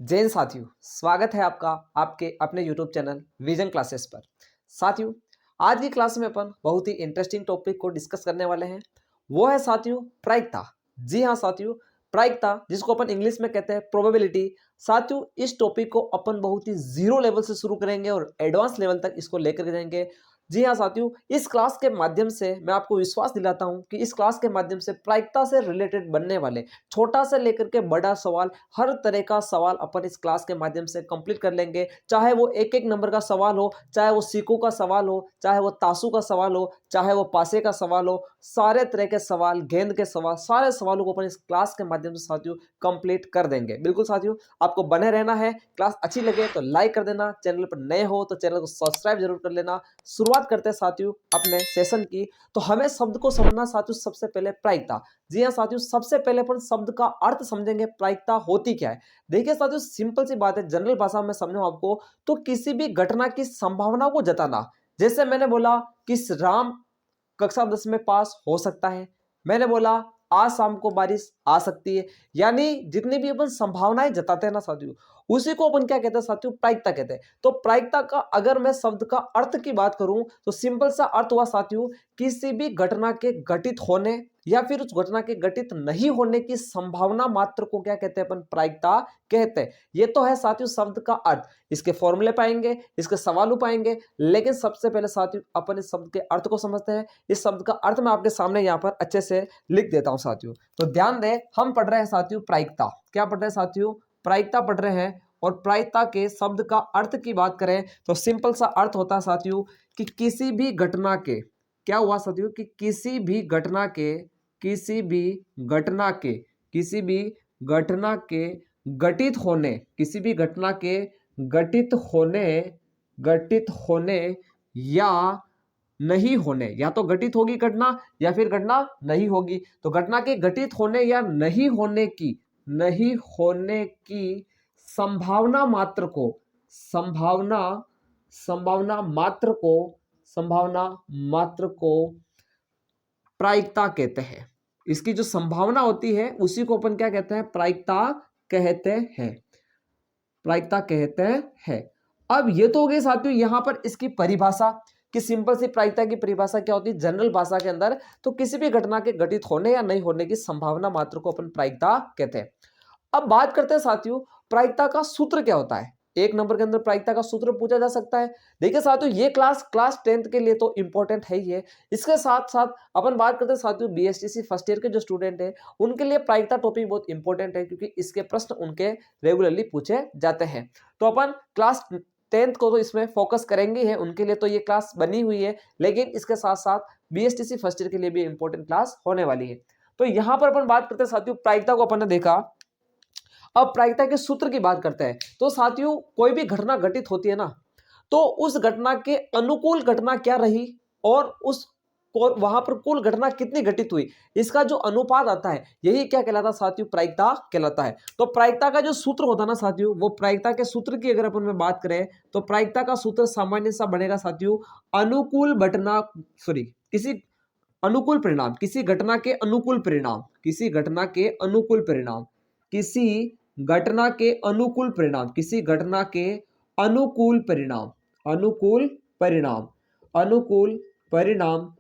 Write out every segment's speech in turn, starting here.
जैन साथियों, स्वागत है आपका आपके अपने YouTube चैनल विजन क्लासेस पर। साथियों, आज की क्लास में अपन बहुत ही इंटरेस्टिंग टॉपिक को डिस्कस करने वाले हैं। वो है साथियों प्रायिकता। जी हाँ साथियों, प्रायिकता जिसको अपन इंग्लिश में कहते हैं प्रोबेबिलिटी। साथियों, इस टॉपिक को अपन बहुत ही जीरो लेवल से शुरू करेंगे और एडवांस लेवल तक इसको लेकर जाएंगे। जी हाँ साथियों, इस क्लास के माध्यम से मैं आपको विश्वास दिलाता हूं कि इस क्लास के माध्यम से प्रायिकता से रिलेटेड बनने वाले छोटा से लेकर के बड़ा सवाल, हर तरह का सवाल अपन इस क्लास के माध्यम से कंप्लीट कर लेंगे। चाहे वो एक एक नंबर का सवाल हो, चाहे वो सीको का सवाल हो, चाहे वो तासु का सवाल हो, चाहे वो पासे का सवाल हो, सारे तरह के सवाल, गेंद के सवाल, सारे सवालों को अपन इस क्लास के माध्यम से साथियों कंप्लीट कर देंगे। बिल्कुल साथियों, आपको बने रहना है। क्लास अच्छी लगे तो लाइक कर देना, चैनल पर नए हो तो चैनल को सब्सक्राइब जरूर कर लेना। शुरुआत करते हैं साथियों अपने सेशन की। तो हमें शब्द को समझना साथियों, सबसे पहले प्रायिकता। जी हाँ साथियों, सबसे पहले अपन शब्द का अर्थ समझेंगे, प्रायिकता होती क्या है। देखिए साथियों, सिंपल सी बात है, जनरल भाषा में समझाऊं आपको तो किसी भी घटना की संभावना को जताना। जैसे मैंने बोला कि राम कक्षा 10 में पास हो सकता है, मैंने बोला आज शाम को बारिश आ सकती है, यानी जितनी भी अपन संभावनाएं जताते हैं ना साथियों, उसी को अपन क्या कहते हैं साथियों, प्रायिकता कहते हैं। तो प्रायिकता का अगर मैं शब्द का अर्थ की बात करूं तो सिंपल सा अर्थ हुआ साथियों, किसी भी घटना के घटित होने या फिर उस घटना के घटित नहीं होने की संभावना मात्र को क्या कहते हैं अपन, प्रायिकता कहते हैं। ये तो है साथियों शब्द का अर्थ। इसके फॉर्मूले पाएंगे, इसके सवाल पाएंगे, लेकिन सबसे पहले साथियों अपन इस शब्द के अर्थ को समझते हैं। इस शब्द का अर्थ मैं आपके सामने यहाँ पर अच्छे से लिख देता हूं साथियों। तो ध्यान दें, हम पढ़ रहे हैं साथियों प्रायिकता। क्या पढ़ रहे हैं साथियों, प्रायिकता पढ़ रहे हैं। और प्रायिकता के शब्द का अर्थ की बात करें तो सिंपल सा अर्थ होता है साथियों कि किसी भी घटना के, क्या हुआ साथियों, कि किसी भी घटना के, किसी भी घटना के, किसी भी घटना के घटित होने, किसी भी घटना के घटित होने, घटित होने या नहीं होने, या तो घटित होगी घटना या फिर घटना नहीं होगी। तो घटना के घटित होने या नहीं होने की, नहीं होने की संभावना मात्र को, संभावना, संभावना मात्र को, संभावना मात्र को प्रायिकता कहते हैं। इसकी जो संभावना होती है उसी को अपन क्या कहते हैं, प्रायिकता कहते हैं, प्रायिकता कहते हैं। अब ये तो हो गई साथियों यहां पर इसकी परिभाषा कि सिंपल सी प्रायिकता की परिभाषा क्या होती है जनरल भाषा के अंदर, तो किसी भी घटना के घटित होने या नहीं होने की संभावना मात्र को अपन प्रायिकता कहते हैं। अब बात करते हैं साथियों प्रायिकता का सूत्र क्या होता है। एक नंबर के अंदर प्रायिकता का सूत्र पूछा जा सकता है। देखिए साथियों, ये क्लास 10th के लिए तो इंपॉर्टेंट है ही है। इसके साथ साथ अपन बात करते हैं साथियों बीएसटीसी फर्स्ट ईयर के जो स्टूडेंट हैं उनके लिए प्रायिकता टॉपिक बहुत इंपॉर्टेंट है, क्योंकि इसके प्रश्न उनके रेगुलरली पूछे जाते हैं। तो अपन क्लास 10th को तो इसमें फोकस करेंगे ही, उनके लिए तो ये क्लास बनी हुई है, लेकिन इसके साथ साथ बीएसटीसी फर्स्ट ईयर के लिए भी इंपॉर्टेंट क्लास होने वाली है। तो यहां पर अपन बात करते हैं साथियों प्रायिकता को अपन ने देखा। अब प्रायिकता के सूत्र की बात करते हैं। तो साथियों कोई भी घटना घटित होती है ना, तो उस घटना के अनुकूल घटना क्या रही और उस वहां पर कुल घटना कितनी घटित हुई, इसका जो अनुपात आता है यही क्या कहलाता है साथियों, प्रायिकता कहलाता है। तो प्रायिकता का जो सूत्र होता है ना साथियों, वो प्रायिकता के सूत्र की अगर अपन में बात करें तो प्रायिकता का सूत्र सामान्य सा बनेगा साथियों, अनुकूल घटना, सॉरी किसी अनुकूल परिणाम, किसी घटना के अनुकूल परिणाम, किसी घटना के अनुकूल परिणाम, किसी घटना के अनुकूल परिणाम, किसी घटना के अनुकूल परिणाम, अनुकूल परिणाम, अनुकूल परिणाम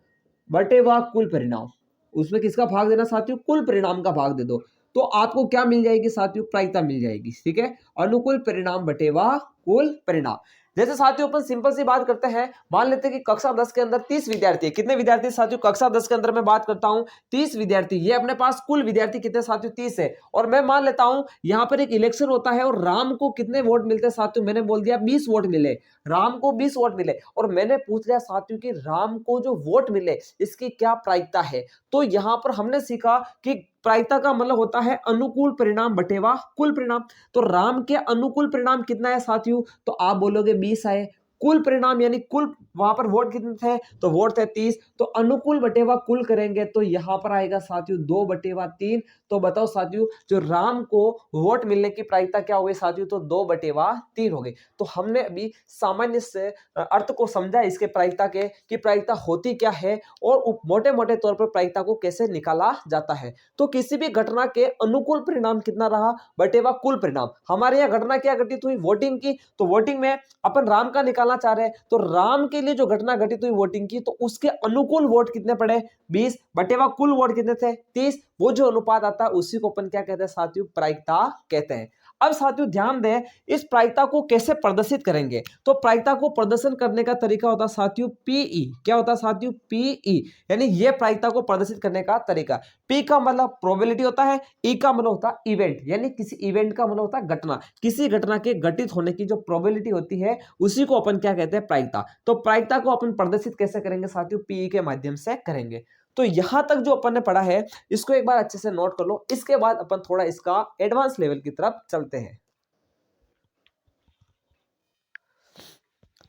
बटे व कुल परिणाम। उसमें किसका भाग देना साथियों, कुल परिणाम का भाग दे दो, तो आपको क्या मिल जाएगी साथियों, प्रायिकता मिल जाएगी। ठीक है, अनुकूल परिणाम बटे व कुल परिणाम। जैसे साथियों अपन सिंपल सी बात करते हैं, मान लेते हैं कि कक्षा 10 के अंदर 30 विद्यार्थी है। कितने विद्यार्थी साथियों, कक्षा 10 के अंदर मैं बात करता हूं 30 विद्यार्थी। ये अपने पास कुल विद्यार्थी कितने साथियों, 30 है। और मैं मान लेता हूं यहां पर एक इलेक्शन होता है और राम को कितने वोट मिलते हैं साथियों, मैंने बोल दिया 20 वोट मिले, राम को 20 वोट मिले। और मैंने पूछ लिया साथियों कि राम को जो वोट मिले इसकी क्या प्रायिकता है। तो यहां पर हमने सीखा कि प्रायिकता का मतलब होता है अनुकूल परिणाम बटेवा कुल परिणाम। तो राम के अनुकूल परिणाम कितना है साथियों, तो आप बोलोगे 20 आए। कुल परिणाम यानी कुल वहां पर वोट कितने थे, तो वोट थे 30, तो अनुकूल बटेवा कुल करेंगे तो यहां पर आएगा साथियों 2/3। तो बताओ साथियों जो राम को वोट मिलने की प्रायिकता क्या हो गई साथियों, तो 2/3 हो गई। तो हमने अभी सामान्य से अर्थ को समझा इसके प्रायिकता के कि प्रायिकता होती क्या है और मोटे मोटे तौर पर प्रायिकता को कैसे निकाला जाता है। तो किसी भी घटना के अनुकूल परिणाम कितना रहा, बटेवा कुल परिणाम। हमारे यहाँ घटना क्या घटित हुई, वोटिंग की, तो वोटिंग में अपन राम का निकालना चाह रहे हैं, तो राम के लिए जो घटना घटित हुई वोटिंग की, तो उसके अनुकूल वोट कितने पड़े, 20, बटेवा कुल वोट कितने थे, 30। वो जो अनुपात आता है उसी को अपन क्या कहते हैं साथियों, प्रायिकता कहते हैं। अब साथियों ध्यान दें, इस प्रायिकता को कैसे प्रदर्शित करेंगे, तो प्रायिकता को प्रदर्शन करने का तरीका होता है साथियों पीई। क्या होता है साथियों, पीई, यानी ये प्रायिकता को प्रदर्शित करने का तरीका। पी का मतलब प्रोबेबिलिटी होता है, ई का मतलब होता है इवेंट, यानी किसी इवेंट का मतलब होता है घटना, किसी घटना के घटित होने की जो प्रोबेबिलिटी होती है उसी को अपन क्या कहते हैं, प्रायिकता। तो प्रायिकता को अपन प्रदर्शित कैसे करेंगे साथियों, पीई के माध्यम से करेंगे। तो यहां तक जो अपन ने पढ़ा है इसको एक बार अच्छे से नोट कर लो, इसके बाद अपन थोड़ा इसका एडवांस लेवल की तरफ चलते हैं।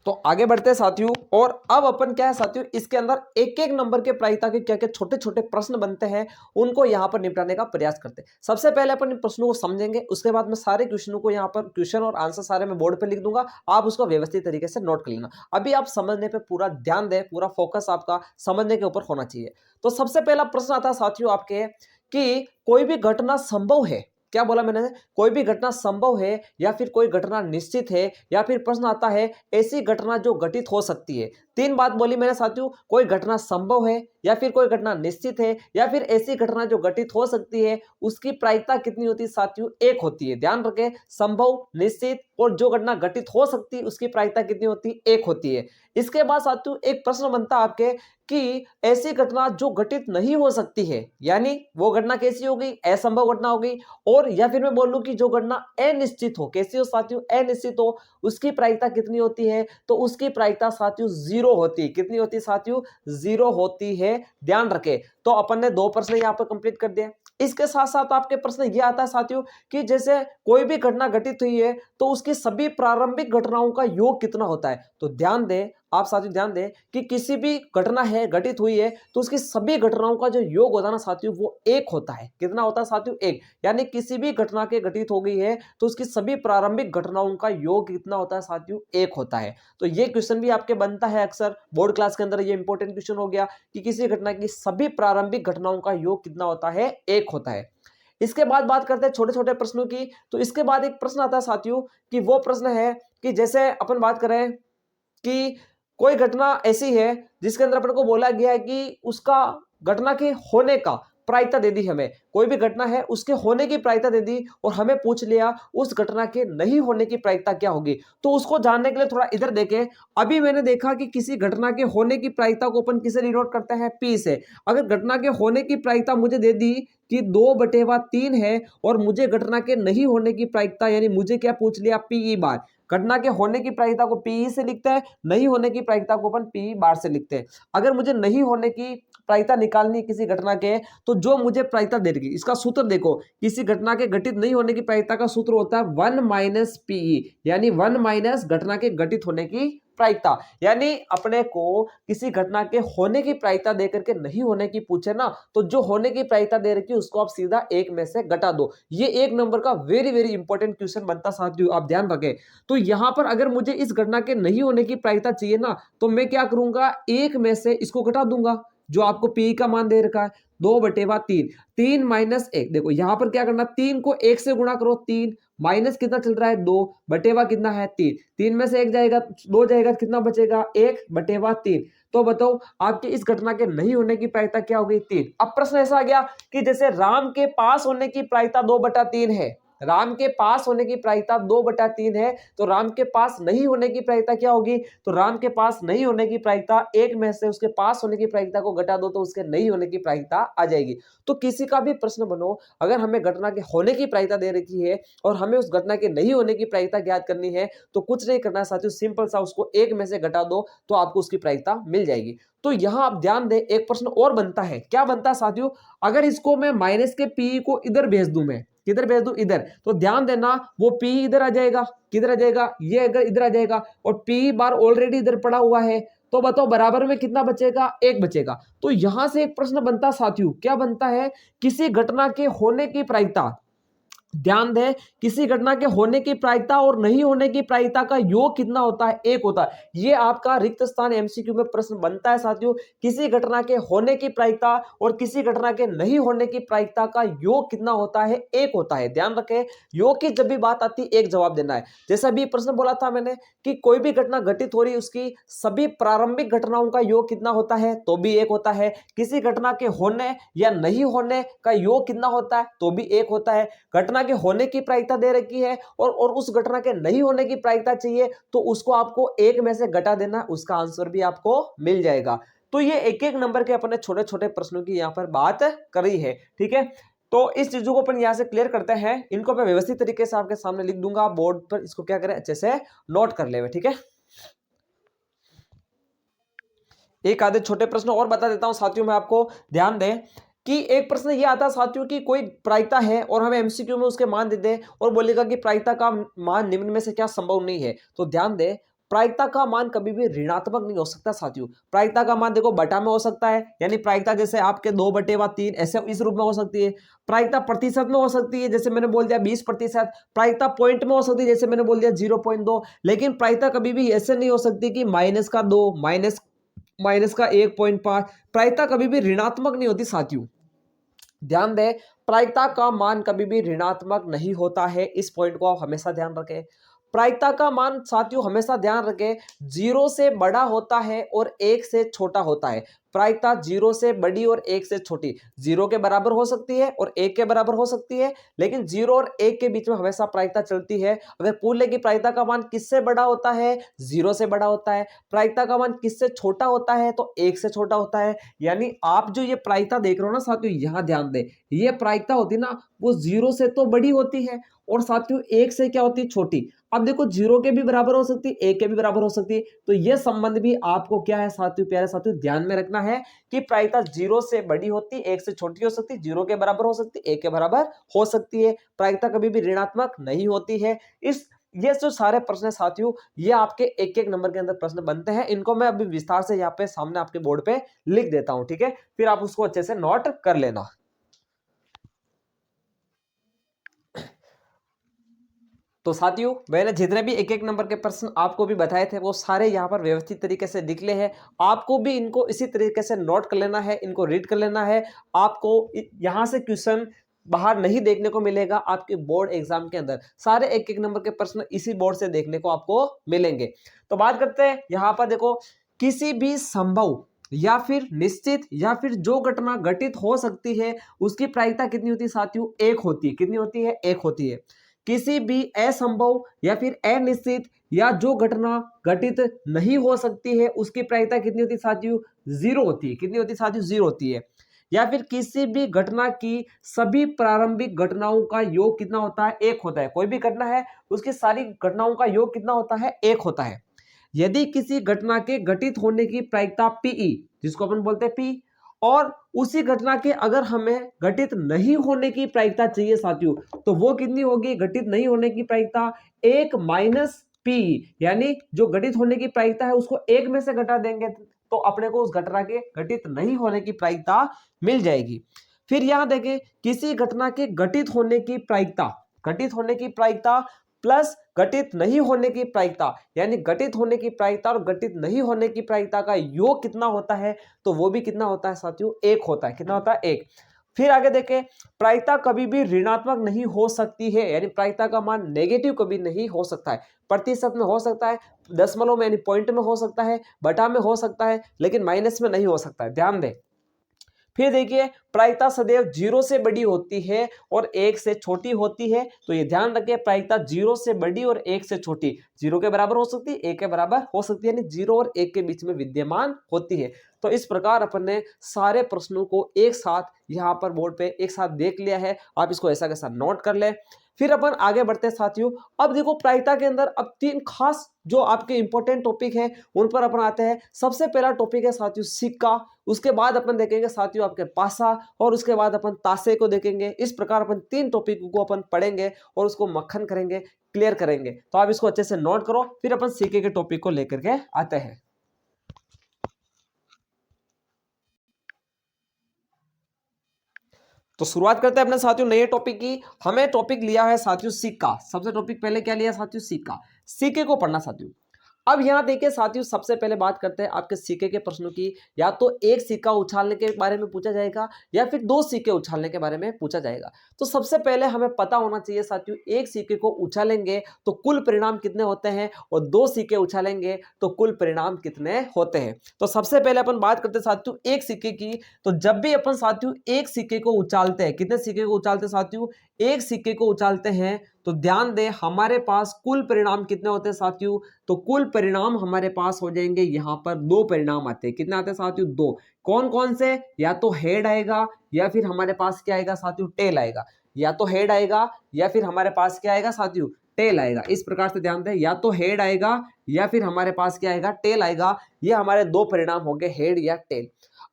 तो आगे बढ़ते हैं साथियों, और अब अपन क्या है साथियों, इसके अंदर एक एक नंबर के प्रायिकता के क्या क्या छोटे छोटे प्रश्न बनते हैं उनको यहां पर निपटाने का प्रयास करते हैं। सबसे पहले अपन इन प्रश्नों को समझेंगे, उसके बाद मैं सारे क्वेश्चनों को यहां पर क्वेश्चन और आंसर सारे मैं बोर्ड पे लिख दूंगा, आप उसको व्यवस्थित तरीके से नोट कर लेना। अभी आप समझने पे पूरा ध्यान दें, पूरा फोकस आपका समझने के ऊपर होना चाहिए। तो सबसे पहला प्रश्न आता है साथियों आपके कि कोई भी घटना संभव है, क्या बोला मैंने, कोई भी घटना संभव है या फिर कोई घटना निश्चित है, या फिर प्रश्न आता है ऐसी घटना जो घटित हो सकती है। तीन बात बोली मैंने साथियों, कोई घटना संभव है या फिर कोई घटना निश्चित है या फिर ऐसी घटना जो घटित हो सकती है, उसकी प्रायिकता कितनी होती है साथियों, एक होती है। ध्यान रखें, संभव, निश्चित और जो घटना घटित हो सकती है उसकी प्रायिकता कितनी होती है, एक होती है। इसके बाद साथियों एक प्रश्न बनता है आपके कि ऐसी घटना जो घटित नहीं हो सकती है, यानी वो घटना कैसी हो गई, असंभव घटना हो गई। और या फिर मैं बोलूं कि जो घटना अनिश्चित हो, कैसी हो साथियों, अनिश्चित हो, उसकी प्रायिकता कितनी होती है, तो उसकी प्रायिकता साथियों 0 होती है। कितनी होती है साथियों, 0 होती है। ध्यान रखें। तो अपन ने 2 प्रश्न यहां पर कंप्लीट कर दिए। इसके साथ साथ आपके प्रश्न ये आता है साथियों कि जैसे कोई भी घटना घटित हुई है तो उसकी सभी प्रारंभिक घटनाओं का योग कितना होता है। तो ध्यान दें, आप साथियों ध्यान दें कि किसी भी घटना है घटित हुई है तो उसकी सभी घटनाओं का जो योग होता है ना साथियों, वो एक होता है। कितना होता है साथियों, एक। यानी किसी भी घटना के घटित हो गई है तो उसकी सभी प्रारंभिक घटनाओं का योग कितना होता है साथियों, एक होता है। तो ये क्वेश्चन भी आपके बनता है अक्सर बोर्ड क्लास के अंदर, ये इंपॉर्टेंट क्वेश्चन हो गया कि किसी घटना की सभी प्रारंभिक घटनाओं का योग कितना होता है, एक होता है। इसके बाद बात करते हैं छोटे छोटे प्रश्नों की। तो इसके बाद एक प्रश्न आता है साथियों कि वो प्रश्न है कि जैसे अपन बात करें कि कोई घटना ऐसी है जिसके अंदर अपन को बोला गया है कि उसका घटना के होने का प्रायिकता दे दी, हमें कोई भी घटना है उसके होने की प्रायिकता दे दी और हमें पूछ लिया उस घटना के नहीं होने की प्रायिकता क्या होगी। तो उसको जानने के लिए थोड़ा इधर देखें। अभी मैंने देखा कि किसी घटना के होने की प्रायिकता को अपन किसे डिनोट करते हैं, पी से। अगर घटना के होने की प्रायिकता मुझे दे दी कि 2/3 है और मुझे घटना के नहीं होने की प्रायिकता, यानी मुझे क्या पूछ लिया, पीई बार। घटना के होने की प्रायिकता को पीई से लिखते हैं, नहीं होने की प्रायिकता को अपन पीई बार से लिखते हैं। अगर मुझे नहीं होने की प्रायिकता निकालनी है किसी घटना के, तो जो मुझे प्रायिकता देगी, इसका सूत्र देखो, किसी घटना के घटित नहीं होने की प्रायिकता का सूत्र होता है 1 - पीई, यानी 1 - घटना के घटित होने की प्रायिकता। यानी अपने को किसी घटना के होने की प्रायिकता देकर के नहीं होने की पूछे ना, तो जो होने की प्रायिकता दे रखी है उसको आप सीधा 1 में से घटा दो। ये 1 नंबर का वेरी वेरी इंपॉर्टेंट क्वेश्चन बनता साथियों, आप ध्यान रखें। तो यहां पर अगर मुझे इस घटना के नहीं होने की प्रायिकता चाहिए ना, तो मैं क्या करूंगा, 1 में से इसको घटा दूंगा जो आपको पी का मान दे रखा है, 2/3। 3 - 1, देखो यहां पर क्या करना, 3 को 1 से गुणा करो, 3 माइनस कितना चल रहा है, 2 बटेवा कितना है, 3। 3 में से 1 जाएगा, 2 जाएगा, कितना बचेगा, 1/3। तो बताओ आपके इस घटना के नहीं होने की प्रायिकता क्या हो गई, 3। अब प्रश्न ऐसा आ गया कि जैसे राम के पास होने की प्रायिकता 2/3 है, राम के पास होने की प्रायिकता 2/3 है, तो राम के पास नहीं होने की प्रायिकता क्या होगी, तो राम के पास नहीं होने की प्रायिकता 1 में से उसके पास होने की प्रायिकता को घटा दो तो उसके नहीं होने की प्रायिकता आ जाएगी। तो किसी का भी प्रश्न बनो, अगर हमें घटना के होने की प्रायिकता दे रखी है और हमें उस घटना के नहीं होने की प्रायिकता ज्ञात करनी है, तो कुछ नहीं करना साथियों, सिंपल सा उसको 1 में से घटा दो तो आपको उसकी प्रायिकता मिल जाएगी। तो यहां आप ध्यान दें, एक प्रश्न और बनता है, क्या बनता है साथियों, अगर इसको मैं माइनस के पी को इधर भेज दूं, मैं किधर भेज दूं, इधर, तो ध्यान देना वो पी इधर आ जाएगा, किधर आ जाएगा, ये अगर इधर आ जाएगा और पी बार ऑलरेडी इधर पड़ा हुआ है, तो बताओ बराबर में कितना बचेगा, 1 बचेगा। तो यहां से एक प्रश्न बनता साथियों, क्या बनता है, किसी घटना के होने की प्रायिकता, ध्यान दें, किसी घटना के होने की प्रायिकता और नहीं होने की प्रायिकता का योग कितना होता है, 1 होता है। ये आपका रिक्त स्थान एमसीक्यू में प्रश्न बनता है साथियों, किसी घटना के होने की प्रायिकता और किसी घटना के नहीं होने की प्रायिकता का योग कितना होता है, 1 होता है। ध्यान रखें, योग की जब भी बात आती है 1 जवाब देना है। जैसा भी प्रश्न बोला था मैंने कि कोई भी घटना घटित हो रही है उसकी सभी प्रारंभिक घटनाओं का योग कितना होता है, तो भी 1 होता है। किसी घटना के होने या नहीं होने का योग कितना होता है, तो भी 1 होता है। घटना के होने की प्रायिकता दे रखी है और उस घटना के नहीं होने की प्रायिकता चाहिए, तो उसको आपको 1 में से घटा देना, उसका आंसर भी आपको मिल जाएगा। तो ये एक एक नंबर के अपने छोटे छोटे प्रश्नों की यहां पर बात करी है, ठीक है। तो इस चीजों को अपन यहां से क्लियर करते हैं, इनको मैं व्यवस्थित तरीके से आपके सामने लिख दूंगा बोर्ड पर, इसको क्या करें, अच्छे से नोट कर ले, ठीक है। एक आधे छोटे प्रश्न और बता देता हूं साथियों मैं आपको, ध्यान दें कि एक प्रश्न ये आता है साथियों कि कोई प्रायिकता है और हमें एमसीक्यू में उसके मान दे दे और बोलेगा कि प्रायिकता का मान निम्न में से क्या संभव नहीं है। तो ध्यान दें, प्रायिकता का मान कभी भी ऋणात्मक नहीं हो सकता साथियों। प्रायिकता का मान देखो बटा में हो सकता है, यानी प्रायिकता जैसे आपके 2/3 ऐसे इस रूप में हो सकती है। प्रायिकता प्रतिशत में हो सकती है, जैसे मैंने बोल दिया 20%। प्रायिकता पॉइंट में हो सकती है, जैसे मैंने बोल दिया 0.2। लेकिन प्रायिकता कभी भी ऐसे नहीं हो सकती कि -2 माइनस का 1.5। प्रायिकता कभी भी ऋणात्मक नहीं होती साथियों। ध्यान दें, प्रायिकता का मान कभी भी ऋणात्मक नहीं होता है, इस पॉइंट को आप हमेशा ध्यान रखें। प्रायिकता का मान साथियों हमेशा ध्यान रखें 0 से बड़ा होता है और 1 से छोटा होता है। प्रायिकता 0 से बड़ी और 1 से छोटी, 0 के बराबर हो सकती है और 1 के बराबर हो सकती है, लेकिन 0 और 1 के बीच में हमेशा प्रायिकता चलती है। अगर पूछ ले कि प्रायिकता का मान किससे बड़ा होता है, 0 से बड़ा होता है। प्रायिकता का मान किससे छोटा होता है, तो 1 से छोटा होता है। यानी आप जो ये प्रायिकता देख रहे हो ना साथियों, यहां ध्यान दें, ये प्रायिकता होती ना वो 0 से तो बड़ी होती है और साथियों 1 से क्या होती है, छोटी। अब देखो 0 के भी बराबर हो सकती है, 1 के भी बराबर हो सकती है। तो यह संबंध भी आपको क्या है साथियों, प्यारे साथियों, ध्यान में रखना है कि प्रायिकता 0 से बड़ी होती है, 1 से छोटी हो सकती है, 0 के बराबर हो सकती है, 1 के बराबर हो सकती है। प्रायिकता कभी भी ऋणात्मक नहीं होती है। ये जो सारे प्रश्न है साथियों, ये आपके एक एक नंबर के अंदर प्रश्न बनते हैं। इनको मैं अभी विस्तार से यहाँ पे सामने आपके बोर्ड पे लिख देता हूं, ठीक है, फिर आप उसको अच्छे से नोट कर लेना। तो साथियों मैंने जितने भी एक एक नंबर के प्रश्न आपको भी बताए थे वो सारे यहाँ पर व्यवस्थित तरीके से निकले हैं। आपको भी इनको इसी तरीके से नोट कर लेना है, इनको रीड कर लेना है। आपको यहाँ से क्वेश्चन बाहर नहीं देखने को मिलेगा, आपके बोर्ड एग्जाम के अंदर सारे एक एक नंबर के प्रश्न इसी बोर्ड से देखने को आपको मिलेंगे। तो बात करते हैं यहाँ पर, देखो किसी भी संभव या फिर निश्चित या फिर जो घटना घटित हो सकती है उसकी प्रायिकता कितनी होती है साथियों, 1 होती है। कितनी होती है, 1 होती है। किसी भी असंभव या फिर अनिश्चित या जो घटना घटित नहीं हो सकती है उसकी प्रायिकता कितनी होती है साथियों, 0 होती है। कितनी होती है साथियों, 0 होती है। या फिर किसी भी घटना की सभी प्रारंभिक घटनाओं का योग कितना होता है, 1 होता है। कोई भी घटना है उसकी सारी घटनाओं का योग कितना होता है, 1 होता है। यदि किसी घटना के घटित होने की प्रायिकता पीई, जिसको अपन बोलते हैं पी, और उसी घटना के अगर हमें घटित नहीं होने की प्रायिकता चाहिए साथियों, तो वो कितनी होगी, घटित नहीं होने की प्रायिकता 1 माइनस पी, यानी जो घटित होने की प्रायिकता है उसको 1 में से घटा देंगे तो अपने को उस घटना के घटित नहीं होने की प्रायिकता मिल जाएगी। फिर यहां देखें, किसी घटना के घटित होने की प्रायिकता, घटित होने की प्रायिकता प्लस घटित नहीं होने की प्रायिकता, यानी घटित होने की प्रायिकता और घटित नहीं होने की प्रायिकता का योग कितना होता है, तो वो भी कितना होता है साथियों, 1 होता है। कितना होता है, 1। फिर आगे देखें, प्रायिकता कभी भी ऋणात्मक नहीं हो सकती है, यानी प्रायिकता का मान नेगेटिव कभी नहीं हो सकता है। प्रतिशत में हो सकता है, दशमलव में यानी पॉइंट में हो सकता है, बटा में हो सकता है, लेकिन माइनस में नहीं हो सकता है। ध्यान दें। फिर देखिए, प्रायिकता सदैव 0 से बड़ी होती है और 1 से छोटी होती है। तो ये ध्यान रखिए, प्रायिकता 0 से बड़ी और 1 से छोटी, 0 के बराबर हो सकती है, 1 के बराबर हो सकती है, यानी 0 और 1 के बीच में विद्यमान होती है। तो इस प्रकार अपन ने सारे प्रश्नों को एक साथ यहाँ पर बोर्ड पे एक साथ देख लिया है। आप इसको ऐसा कैसा नोट कर ले। फिर अपन आगे बढ़ते हैं साथियों। अब देखो प्रायिकता के अंदर अब 3 खास जो आपके इंपॉर्टेंट टॉपिक है उन पर अपन आते हैं। सबसे पहला टॉपिक है साथियों सिक्का, उसके बाद अपन देखेंगे साथियों आपके पासा, और उसके बाद अपन तासे को देखेंगे। इस प्रकार अपन 3 टॉपिक को अपन पढ़ेंगे और उसको मक्खन करेंगे, क्लियर करेंगे। तो आप इसको अच्छे से नोट करो, फिर अपन सिक्के के टॉपिक को लेकर के आते हैं। तो शुरुआत करते हैं अपने साथियों नए टॉपिक की। हमें टॉपिक लिया है साथियों सिक्का। सबसे टॉपिक पहले क्या लिया साथियों, सिक्का। सिक्के को पढ़ना साथियों। अब यहाँ देखिए साथियों, सबसे पहले बात करते हैं आपके सिक्के के प्रश्नों की। या तो एक सिक्का उछालने के बारे में पूछा जाएगा या फिर दो सिक्के उछालने के बारे में पूछा जाएगा। तो सबसे पहले हमें पता होना चाहिए साथियों, एक सिक्के को उछालेंगे तो कुल परिणाम कितने होते हैं और दो सिक्के उछालेंगे तो कुल परिणाम कितने होते हैं। तो सबसे पहले अपन बात करते हैं साथियों एक सिक्के की। तो जब भी अपन साथियों एक सिक्के को उछालते हैं, कितने सिक्के को उछालते हैं साथियों, एक सिक्के को उछालते हैं, तो ध्यान दें हमारे पास कुल परिणाम कितने होते हैं साथियों। तो कुल परिणाम हमारे पास हो जाएंगे, यहां पर दो परिणाम आते हैं। कितने आते हैं साथियों, दो। कौन कौन से, या तो हेड आएगा या फिर हमारे पास क्या आएगा साथियों, टेल आएगा। या तो हेड आएगा या फिर हमारे पास क्या आएगा साथियों, टेल आएगा। इस प्रकार से ध्यान दें, या तो हेड आएगा या फिर हमारे पास क्या आएगा, टेल आएगा। ये हमारे दो परिणाम हो गए, हेड या टेल।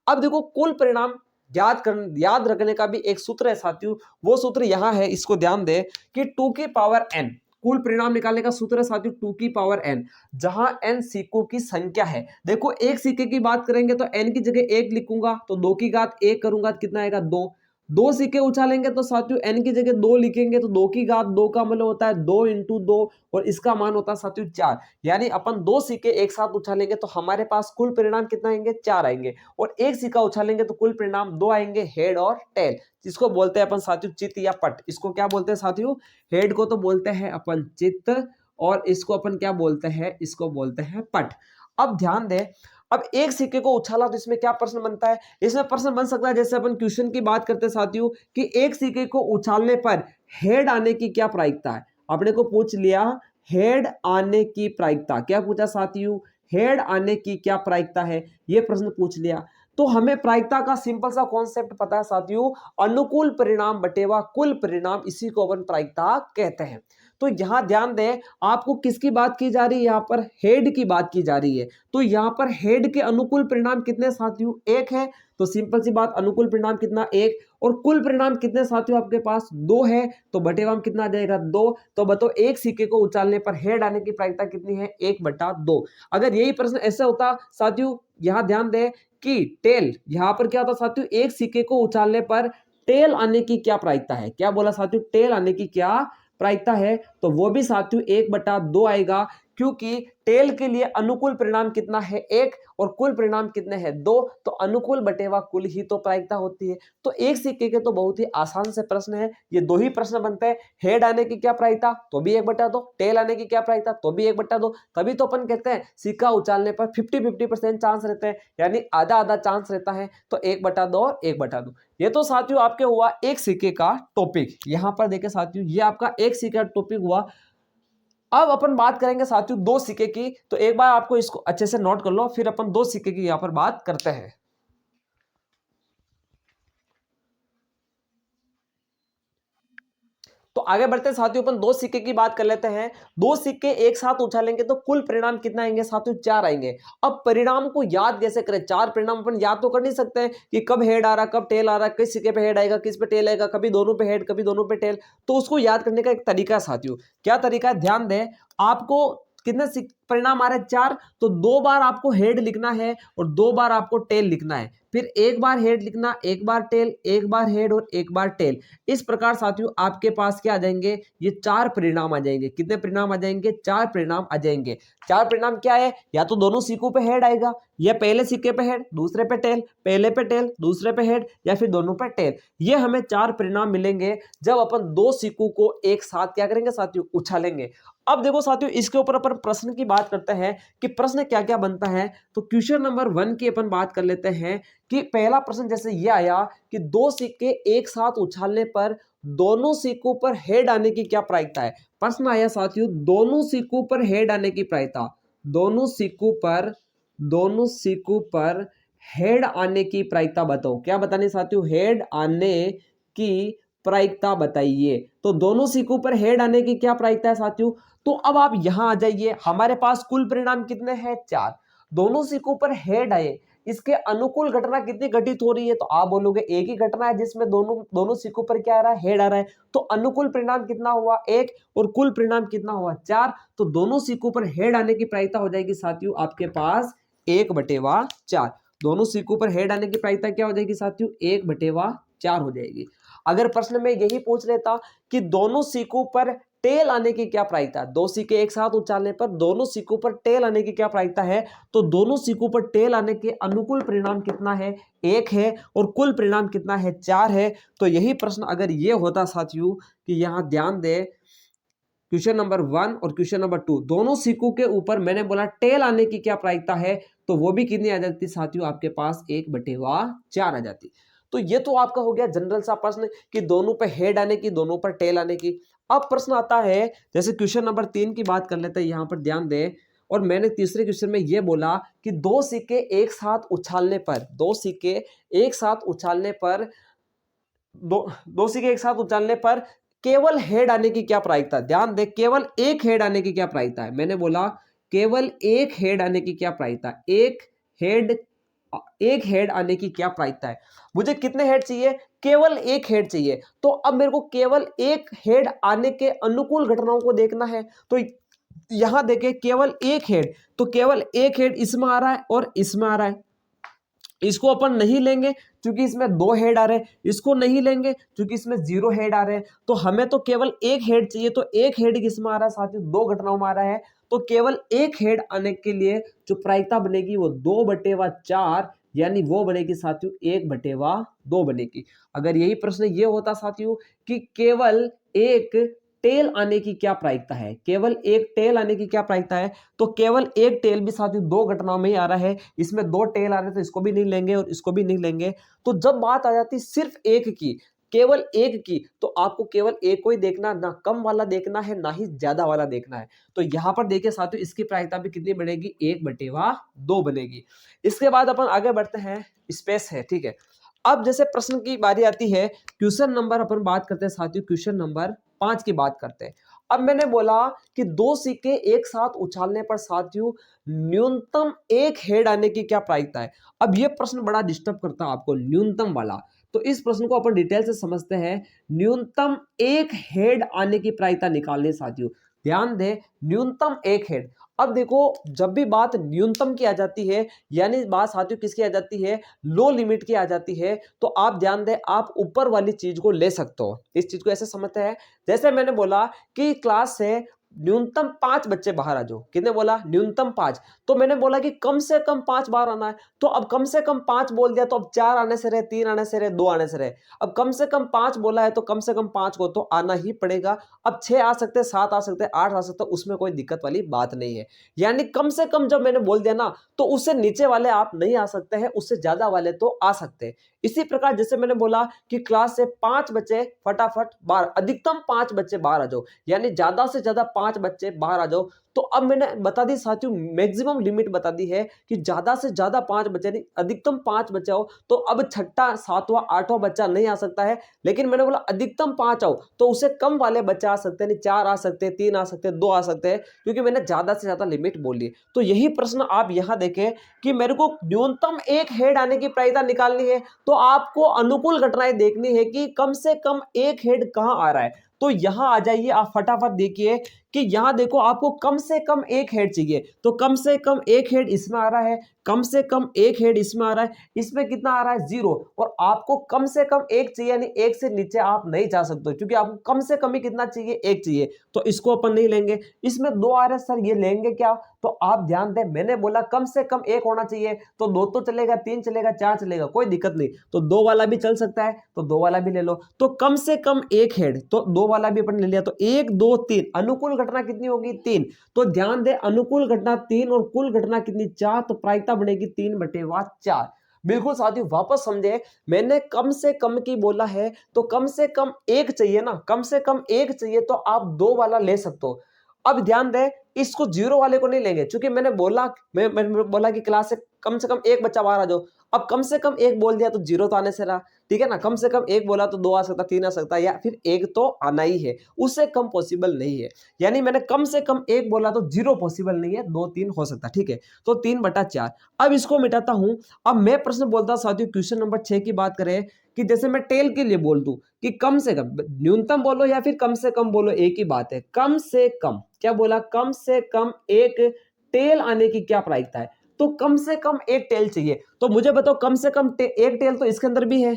अब देखो कुल परिणाम याद रखने का भी एक सूत्र है साथियों। वो सूत्र यहां है, इसको ध्यान दें कि 2 की पावर n, कुल परिणाम निकालने का सूत्र है साथियों 2 की पावर n, जहां n सिक्कों की संख्या है। देखो एक सिक्के की बात करेंगे तो n की जगह 1 लिखूंगा, तो 2 की घात 1 करूंगा तो कितना आएगा, 2। दो सिक्के उछालेंगे तो साथियों n की जगह 2 लिखेंगे, तो 2 की घात 2 का मतलब होता है 2 × 2 और इसका मान होता है साथियों 4। यानी अपन दो सिक्के एक साथ उछालेंगे तो हमारे पास कुल परिणाम कितना आएंगे, 4 आएंगे। और एक सिक्का उछालेंगे तो कुल परिणाम 2 आएंगे, हेड और टेल, जिसको बोलते हैं अपन साथियों चित्त या पट। इसको क्या बोलते हैं साथियों, हेड को तो बोलते हैं अपन चित्त और इसको अपन क्या बोलते हैं, इसको बोलते हैं पट। अब ध्यान दें, अब एक सिक्के को उछाला तो इसमें क्या प्रश्न बनता है, इसमें प्रश्न बन सकता है जैसे अपन क्वेश्चन की बात करते हैं साथियों कि एक सिक्के को उछालने पर हेड आने की क्या प्रायिकता है। अपने को पूछ लिया हेड आने की प्रायिकता, क्या पूछा साथियों, हेड आने की क्या प्रायिकता है, यह प्रश्न पूछ लिया। तो हमें प्रायिकता का सिंपल सा कॉन्सेप्ट पता है साथियों, अनुकूल परिणाम बटेवा कुल परिणाम, इसी को अपन प्रायिकता कहते हैं। तो यहां ध्यान दें, आपको किसकी बात की जा रही है, यहां पर हेड की बात की जा रही है। तो यहां पर हेड के अनुकूल परिणाम कितने साथियों, 1 है। तो सिंपल सी बात, अनुकूल परिणाम कितना, 1। और कुल परिणाम कितने साथियों आपके पास, 2 है। तो बटेवा में कितना आ जाएगा, 2। तो बताओ एक सिक्के को उछालने पर हेड आने की प्रायिकता कितनी है, 1/2। अगर यही प्रश्न ऐसे होता साथियों, यहां ध्यान दें कि टेल, यहां पर क्या होता साथियों, एक सिक्के को उछालने पर टेल आने की क्या प्रायिकता है, क्या बोला साथियों, टेल आने की क्या प्रायिकता है, तो वो भी साथियों 1/2 आएगा। क्योंकि टेल के लिए अनुकूल परिणाम कितना है, 1 और कुल परिणाम कितने हैं, 2। तो अनुकूल बटेवा कुल ही तो प्रायिकता होती है। तो एक सिक्के के तो बहुत ही आसान से प्रश्न है, ये दो ही प्रश्न बनते हैं, हेड आने की क्या प्रायिकता तो भी 1/2, टेल आने की क्या प्रायिकता तो भी 1/2। तभी तो अपन कहते हैं सिक्का उछालने पर 50-50% चांस रहते हैं, यानी आधा आधा चांस रहता है। तो 1/2 और 1/2। ये तो साथियों आपके हुआ एक सिक्के का टॉपिक। यहां पर देखें साथियों, ये आपका एक सिक्के का टॉपिक हुआ। अब अपन बात करेंगे साथियों दो सिक्के की। तो एक बार आपको इसको अच्छे से नोट कर लो, फिर अपन दो सिक्के की यहां पर बात करते हैं। तो आगे बढ़ते हैं साथियों, अपन दो सिक्के की बात कर लेते हैं। दो सिक्के एक साथ उछालेंगे तो कुल परिणाम कितना आएंगे साथियों, 4 आएंगे। अब परिणाम को याद कैसे करें, 4 परिणाम अपन याद तो कर नहीं सकते हैं कि कब हेड आ रहा कब टेल आ रहा, किस सिक्के पे हेड आएगा किस पे टेल आएगा, कभी दोनों पे हेड कभी दोनों पे टेल। तो उसको याद करने का एक तरीका है साथियों। क्या तरीका है, ध्यान दें, आपको कितने परिणाम आ रहे हैं, 4। तो 2 बार आपको हेड लिखना है और 2 बार आपको टेल लिखना है। फिर एक बार हेड लिखना, एक बार टेल, एक बार हेड और एक बार टेल। इस प्रकार साथियों आपके पास क्या आ जाएंगे, ये 4 परिणाम आ जाएंगे। कितने परिणाम आ जाएंगे, 4 परिणाम आ जाएंगे। 4 परिणाम क्या है, या तो दोनों सिक्कों पे हेड आएगा, या पहले सिक्के पे हेड दूसरे पे टेल, पहले पे टेल दूसरे पे हेड, या फिर दोनों पे टेल। ये हमें 4 परिणाम मिलेंगे जब अपन दो सिक्कों को एक साथ क्या करेंगे साथियों, उछालेंगे। अब देखो साथियों, इसके ऊपर अपन प्रश्न की बात करते हैं कि प्रश्न क्या क्या बनता है। तो क्वेश्चन नंबर 1 की अपन बात कर लेते हैं कि पहला प्रश्न जैसे ये आया कि दो सिक्के एक साथ उछालने पर दोनों सिक्कों पर हेड आने की क्या प्रायिकता है। प्रश्न आया साथियों, दोनों सिक्कों पर हेड आने की प्रायिकता, दोनों सिक्कों पर हेड आने की प्रायिकता बताओ। क्या बताने साथियों, हेड आने की प्रायिकता बताइए। तो दोनों सिक्कों पर हेड आने की क्या प्रायिकता है साथियों। तो अब आप यहां आ जाइए, हमारे पास कुल परिणाम कितने हैं, 4। दोनों सिक्कों पर हेड आए, इसके अनुकूल घटना कितनी घटित हो रही है। तो आप बोलोगे एक ही घटना है जिसमें दोनों सिक्कों पर क्या आ रहा है, हेड आ रहा है। तो अनुकूल परिणाम कितना हुआ, 1 और कुल परिणाम कितना हुआ, 4। तो दोनों सिक्कों पर हेड आने की प्रायिकता हो जाएगी साथियों आपके पास 1/4। दोनों सिक्कों पर हेड आने की प्रायिकता क्या हो जाएगी साथियों, 1/4 हो जाएगी। अगर प्रश्न में यही पूछ लेता कि दोनों सीखों पर टेल आने की क्या प्रायिकता है, दो सिक्के एक साथ उछालने पर दोनों सिक्कों पर टेल आने की क्या प्रायिकता है, तो दोनों सिक्कों पर टेल आने के अनुकूल परिणाम कितना है, 1 है, और कुल परिणाम कितना है, 4 है। तो यही प्रश्न अगर ये होता साथियों कि यहां ध्यान दे क्वेश्चन नंबर 1 और क्वेश्चन नंबर 2 दोनों सिक्कों के ऊपर मैंने बोला टेल आने की क्या प्रायिकता है, तो वो भी कितनी आ जाती साथियों, आपके पास 1/4 आ जाती। तो ये तो आपका हो गया जनरल सा प्रश्न कि दोनों पे हेड आने की, दोनों पर टेल आने की। अब प्रश्न आता है जैसे क्वेश्चन नंबर 3 की बात कर लेते हैं, यहां पर ध्यान दें। और मैंने तीसरे क्वेश्चन में ये बोला कि दो सिक्के एक साथ उछालने पर, दो सिक्के एक साथ उछालने पर, दो सिक्के एक साथ उछालने पर केवल हेड आने की क्या प्रायिकता, ध्यान दे, केवल एक हेड आने की क्या प्रायिकता है। मैंने बोला केवल एक हेड आने की क्या प्रायिकता, एक हेड आने की क्या प्रायिकता है। मुझे कितने हेड चाहिए, केवल एक हेड चाहिए। तो अब मेरे को केवल एक हेड आने के अनुकूल घटनाओं को देखना है। तो यहां देखें केवल एक हेड, तो केवल एक हेड इसमें आ रहा है और इसमें आ रहा है। इसको अपन नहीं लेंगे क्योंकि इसमें 2 हेड आ रहे हैं, इसको नहीं लेंगे क्योंकि इसमें 0 हेड आ रहे हैं। तो हमें तो केवल एक हेड चाहिए, तो एक हेड किसमें आ रहा है साथियों, 2 घटनाओं में आ रहा है। तो केवल एक हेड आने के लिए जो प्रायिकता बनेगी वो 2/4, यानी वो बनेगी साथियों 1/2 बनेगी। अगर यही प्रश्न ये होता साथियों कि केवल एक टेल आने की क्या प्रायिकता है, केवल एक टेल आने की क्या प्रायिकता है, तो केवल एक टेल भी साथियों 2 घटनाओं में ही आ रहा है। इसमें 2 टेल आ रहे तो इसको भी नहीं लेंगे और इसको भी नहीं लेंगे। तो जब बात आ जाती सिर्फ एक की, केवल एक की, तो आपको केवल एक को ही देखना, ना कम वाला देखना है ना ही ज्यादा वाला देखना है। तो यहां पर देखिए साथियों इसकी प्रायिकता भी कितनी बनेगी, 1/2 बनेगी। इसके बाद अपन आगे बढ़ते हैं, स्पेस है, ठीक है। अब जैसे प्रश्न की बारी आती है, क्वेश्चन नंबर अपन बात करते हैं साथियों, क्वेश्चन नंबर 5 की बात करते हैं। अब मैंने बोला कि दो सिक्के एक साथ उछालने पर साथियों न्यूनतम एक हेड आने की क्या प्रायिकता है। अब यह प्रश्न बड़ा डिस्टर्ब करता है आपको, न्यूनतम वाला। तो इस प्रश्न को अपन डिटेल से समझते हैं। न्यूनतम एक हेड आने की प्रायिकता निकालनी साथियों, ध्यान दें, न्यूनतम एक हेड। अब देखो जब भी बात न्यूनतम की आ जाती है, यानी बात साथियों किसकी आ जाती है, लो लिमिट की आ जाती है, तो आप ध्यान दें, आप ऊपर वाली चीज को ले सकते हो। इस चीज को ऐसे समझते हैं, जैसे मैंने बोला कि क्लास से न्यूनतम 5 बच्चे बाहर आ जाओ, कितने बोला, न्यूनतम 5। तो मैंने बोला कि कम से कम 5 बार आना है, तो अब कम से कम 5 बोल दिया, तो अब 4 आने से रहे, 3 आने से रहे, 2 आने से रहे। अब कम से कम 5 बोला है तो कम से कम 5 को तो आना ही पड़ेगा। अब 6 आ सकते हैं, 7 आ सकते हैं, 8 आ सकते हैं, उसमें कोई दिक्कत वाली बात नहीं है। यानी कम से कम जब मैंने बोल दिया ना, तो उससे नीचे वाले आप नहीं आ सकते हैं, उससे ज्यादा वाले तो आ सकते हैं। इसी प्रकार जैसे मैंने बोला कि क्लास से 5 बच्चे फटाफट बाहर, अधिकतम 5 बच्चे बाहर आ जाओ, यानी ज्यादा से ज्यादा 5 बच्चे बाहर आ जाओ। तो अब मैंने बता दी साथियों, मैक्सिमम लिमिट बता दी है कि ज्यादा से ज्यादा 5 बच्चे नहीं, अधिकतम 5 बच्चे आओ। तो अब छठा, सातवां, आठवां बच्चा नहीं आ सकता है, लेकिन मैंने बोला अधिकतम 5 आओ, तो उससे कम वाले बच्चे आ सकते हैं, 4 आ सकते हैं, 3 आ सकते हैं, 2 आ सकते हैं, क्योंकि मैंने ज्यादा से ज्यादा लिमिट बोली। तो यही प्रश्न आप यहां देखें कि मेरे को न्यूनतम एक हेड आने की प्रायिकता निकालनी है, तो आपको अनुकूल घटनाएं देखनी है कि कम से कम एक हेड कहां आ रहा है। तो यहां आ जाइए, आप फटाफट देखिए कि यहां देखो आपको कम से कम एक हेड चाहिए, तो कम से कम एक हेड इसमें आ रहा है, कम से कम एक हेड इसमें आ रहा है, इसमें कितना आ रहा है, 0। और आपको कम से कम एक चाहिए, यानी एक से नीचे आप नहीं जा सकते, क्योंकि आपको कम से कम ही कितना चाहिए, एक चाहिए। तो इसको अपन नहीं लेंगे। इसमें 2 आ रहे हैं सर, ये लेंगे क्या, तो आप ध्यान दें, मैंने बोला कम से कम एक होना चाहिए, तो 2 तो चलेगा, 3 चलेगा, 4 चलेगा, कोई दिक्कत नहीं। तो 2 वाला भी चल सकता है, तो 2 वाला भी ले लो। तो कम से कम एक हेड, तो 2 वाला भी अपन ले लिया, तो 1 2 3, अनुकूल घटना कितनी होगी, 3। तो ध्यान दें, अनुकूल घटना 3 और कुल घटना कितनी, 4, तो प्रायिकता बनेगी 3/4। बिल्कुल साथियों, वापस समझे, मैंने कम से कम की बोला है, तो कम से कम एक चाहिए ना, कम से कम एक चाहिए, तो आप 2 वाला ले सकते हो। अब ध्यान दें, इसको 0 वाले को नहीं लेंगे, क्योंकि मैंने बोला कि क्लास से कम एक बच्चा बाहर आ जाओ। अब कम से कम एक बोल दिया तो 0 तो आने से रहा, ठीक है ना। कम से कम एक बोला तो 2 आ सकता, 3 आ सकता, या फिर एक तो आना ही है, उससे कम पॉसिबल नहीं है। यानी मैंने कम से कम एक बोला तो 0 पॉसिबल नहीं है, 2 3 हो सकता, ठीक है। तो 3/4। अब इसको मिटाता हूं। अब मैं प्रश्न बोलता साथियों, क्वेश्चन नंबर 6 की बात करें कि जैसे मैं टेल के लिए बोल दूं कि कम से कम, न्यूनतम बोलो या फिर कम से कम बोलो, एक ही बात है। कम से कम क्या बोला, कम से कम एक टेल आने की क्या प्रायिकता है, तो कम से कम एक टेल चाहिए। तो मुझे बताओ, कम से कम एक टेल तो इसके अंदर भी है,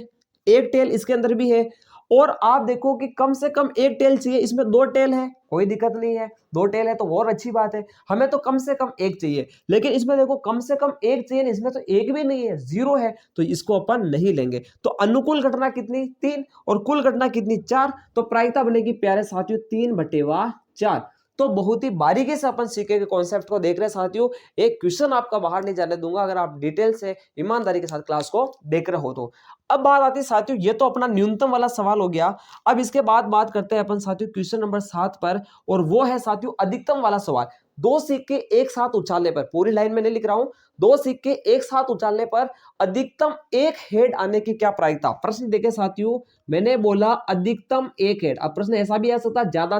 एक टेल इसके अंदर भी है, और आप देखो कि कम से कम एक टेल चाहिए, इसमें 2 टेल है, कोई दिक्कत नहीं है, 2 टेल है तो और अच्छी बात है, हमें तो कम से कम एक चाहिए, लेकिन इसमें देखो कम से कम एक चाहिए, इसमें तो एक भी नहीं है, 0 है, तो इसको अपन नहीं लेंगे। तो अनुकूल घटना कितनी 3 और कुल घटना कितनी 4, तो प्रायिकता बनेगी प्यारे साथियों 3/4। तो बहुत ही बारीकी से अपन सीखे के कॉन्सेप्ट को देख रहे हैं साथियों, एक क्वेश्चन आपका बाहर नहीं जाने दूंगा अगर आप डिटेल से ईमानदारी के साथ क्लास को देख रहे हो तो। अब बात आती है साथियों, ये तो अपना न्यूनतम वाला सवाल हो गया। अब इसके बाद बात करते हैं अपन साथियों क्वेश्चन नंबर 7 पर, और वो है साथियों अधिकतम वाला सवाल। 2 सिक्के एक साथ उछालने पर, पूरी लाइन में नहीं लिख रहा हूं, 2 सिक्के एक साथ उछालने पर अधिकतम एक हेड आने की क्या प्रायिकता। प्रश्न देखे साथियों, मैंने बोला अधिकतम एक हेड। अब प्रश्न ऐसा भी आ सकता है ज्यादा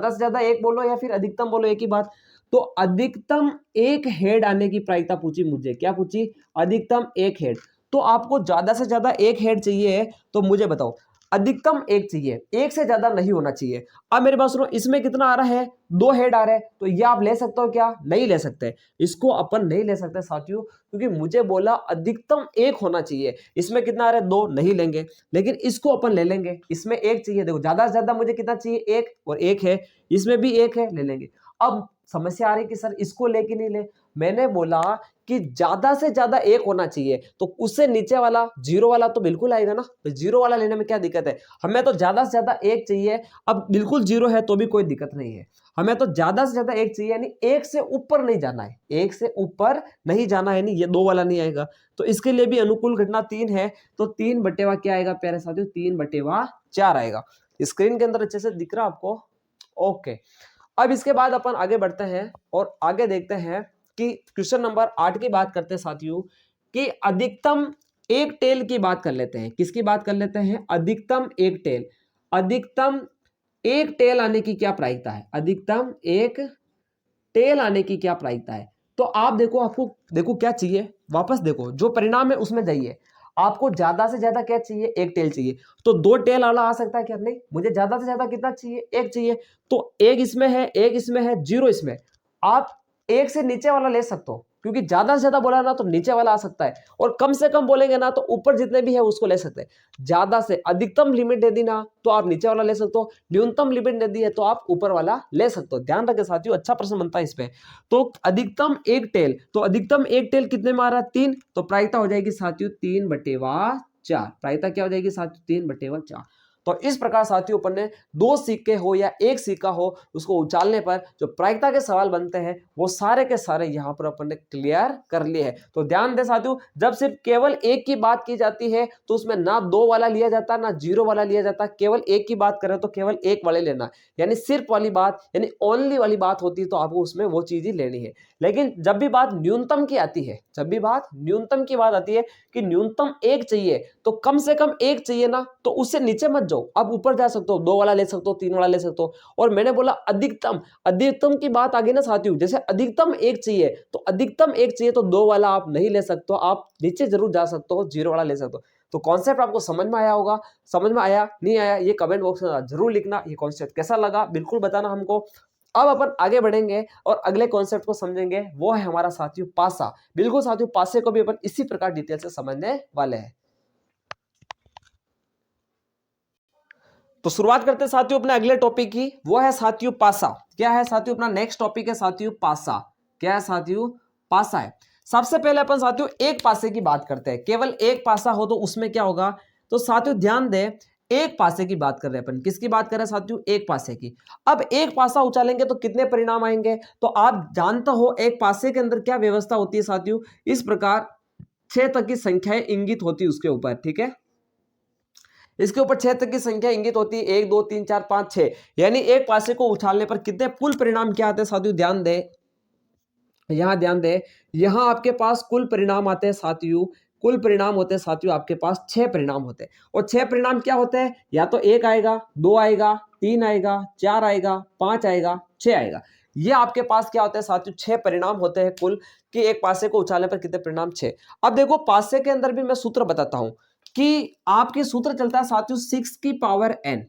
से ज्यादा एक बोलो या फिर अधिकतम बोलो, एक ही बात। तो अधिकतम एक हेड आने की प्रायिकता पूछी मुझे, क्या पूछी, अधिकतम एक हेड। तो आपको ज्यादा से ज्यादा एक हेड चाहिए, तो मुझे बताओ अधिकतम एक चाहिए, एक से ज्यादा नहीं होना चाहिए। अब मेरे पास सुनो, इसमें कितना आ रहा है, 2 हेड आ रहे हैं, तो ये आप ले सकते हो क्या, नहीं ले सकते, इसको अपन नहीं ले सकते साथियों, क्योंकि मुझे बोला अधिकतम एक होना चाहिए। इसमें कितना आ रहा है, 2, नहीं लेंगे, लेकिन इसको अपन ले लेंगे, इसमें एक चाहिए, देखो ज्यादा से ज्यादा मुझे कितना चाहिए, एक, और एक है, इसमें भी एक है, ले लेंगे। अब समस्या आ रही कि सर इसको ले कि नहीं ले, मैंने बोला कि ज्यादा से ज्यादा एक होना चाहिए, तो उससे नीचे वाला 0 वाला तो बिल्कुल आएगा ना, तो 0 वाला लेने में क्या दिक्कत है, हमें तो ज्यादा से ज्यादा एक चाहिए। अब बिल्कुल 0 है तो भी कोई दिक्कत नहीं है, हमें तो ज्यादा से ज्यादा एक चाहिए, यानी एक से ऊपर नहीं जाना है, एक से ऊपर नहीं जाना है, नहीं ये 2 वाला नहीं आएगा। तो इसके लिए भी अनुकूल घटना 3 है, तो 3/4 क्या आएगा प्यारे साथियों, 3/4 आएगा। स्क्रीन के अंदर अच्छे से दिख रहा आपको, ओके। अब इसके बाद अपन आगे बढ़ते हैं और आगे देखते हैं कि क्वेश्चन नंबर 8 की बात करते हैं साथियों, कि अधिकतम एक टेल की बात कर लेते हैं। किसकी बात कर लेते हैं, अधिकतम एक टेल। अधिकतम एक टेल आने की क्या प्रायिकता है, अधिकतम एक टेल आने की क्या प्रायिकता है। तो आप देखो, आपको देखो क्या चाहिए, वापस देखो जो परिणाम है उसमें जाइए, आपको ज्यादा से ज्यादा क्या चाहिए, एक टेल चाहिए। तो 2 टेल वाला आ सकता है क्या, नहीं, मुझे ज्यादा से ज्यादा कितना चाहिए, एक चाहिए। तो एक इसमें है, एक इसमें है, 0 इसमें। आप एक से नीचे वाला ले सकते हो, क्योंकि ज्यादा से ज्यादा बोला ना तो नीचे वाला आ सकता है, और कम से कम बोलेंगे ना तो ऊपर जितने भी है उसको ले सकते हैं। ज्यादा से अधिकतम लिमिट दे दी ना तो आप नीचे वाला ले सकते हो, न्यूनतम लिमिट दे दी है तो आप ऊपर वाला ले सकते हो। ध्यान रखें साथियों, अच्छा प्रश्न बनता है इस पे। तो अधिकतम एक टेल, तो अधिकतम एक टेल कितने में आ रहा है, 3, तो प्रायिकता हो जाएगी साथियों 3/4। प्रायिकता क्या हो जाएगी साथियों, 3/4। तो इस प्रकार साथियों अपन ने 2 सिक्के हो या एक सिक्का हो, उसको उछालने पर जो प्रायिकता के सवाल बनते हैं वो सारे के सारे यहाँ पर अपन ने क्लियर कर लिए हैं। तो ध्यान दें साथियों, जब सिर्फ केवल एक की बात की जाती है तो उसमें ना 2 वाला लिया जाता ना 0 वाला लिया जाता, केवल एक की बात करें तो केवल एक वाले लेना, यानी सिर्फ वाली बात, यानी ओनली वाली बात होती है तो आपको उसमें वो चीज ही लेनी है। लेकिन जब भी बात न्यूनतम की आती है, जब भी बात न्यूनतम की बात आती है कि न्यूनतम एक चाहिए, तो कम से कम एक चाहिए ना, तो उससे नीचे मत जाओ, आप ऊपर जा सकते हो, 2 वाला ले सकते हो, 3 वाला ले सकते हो। और मैंने बोला अधिकतम, अधिकतम की बात आ गई ना साथियों, जैसे अधिकतम एक चाहिए तो अधिकतम एक चाहिए तो 2 वाला आप नहीं ले सकते हो, आप नीचे जरूर जा सकते हो, 0 वाला ले सकते हो। तो कॉन्सेप्ट आपको समझ में आया होगा, समझ में आया नहीं आया ये कमेंट बॉक्स में जरूर लिखना, ये कॉन्सेप्ट कैसा लगा बिल्कुल बताना हमको। अब अपन आगे बढ़ेंगे और अगले कॉन्सेप्ट को समझेंगे, वो है हमारा साथियों पासा। बिल्कुल साथियों, पासे को भी अपन इसी प्रकार डिटेल से समझने वाले हैं। तो शुरुआत करते हैं साथियों अपने अगले टॉपिक की, वो है साथियों पासा। क्या है साथियों, अपना नेक्स्ट टॉपिक है साथियों पासा। क्या है साथियों, पासा है। सबसे पहले अपन साथियों एक पासे की बात करते हैं, केवल एक पासा हो तो उसमें क्या होगा। तो साथियों ध्यान दें, एक पासे की बात कर रहे हैं अपन, किसकी बात कर रहे हैं साथियों, एक पासे की। अब एक पासा उछालेंगे तो कितने परिणाम आएंगे, तो आप जानते हो एक पासे के अंदर क्या व्यवस्था होती है साथियों, इस प्रकार 6 तक की संख्याएं इंगित होती है उसके ऊपर, ठीक है। इसके ऊपर 6 तक की संख्या इंगित होती है, 1 2 3 4 5 6, यानी एक पासे को उछालने पर कितने कुल परिणाम क्या आते हैं साथियों, ध्यान दें, यहां ध्यान दें, यहां आपके पास कुल परिणाम आते हैं साथियों, कुल परिणाम होते हैं साथियों आपके पास 6 परिणाम होते हैं। और 6 परिणाम क्या होते हैं, या तो 1 आएगा, 2 आएगा, 3 आएगा, 4 आएगा, 5 आएगा, 6 आएगा। ये आपके पास क्या होता है साथियों, 6 परिणाम होते हैं कुल, कि एक पासे को उछालने पर कितने परिणाम, 6। अब देखो पासे के अंदर भी मैं सूत्र बताता हूं कि आपके सूत्र चलता है साथियों 6 की पावर n,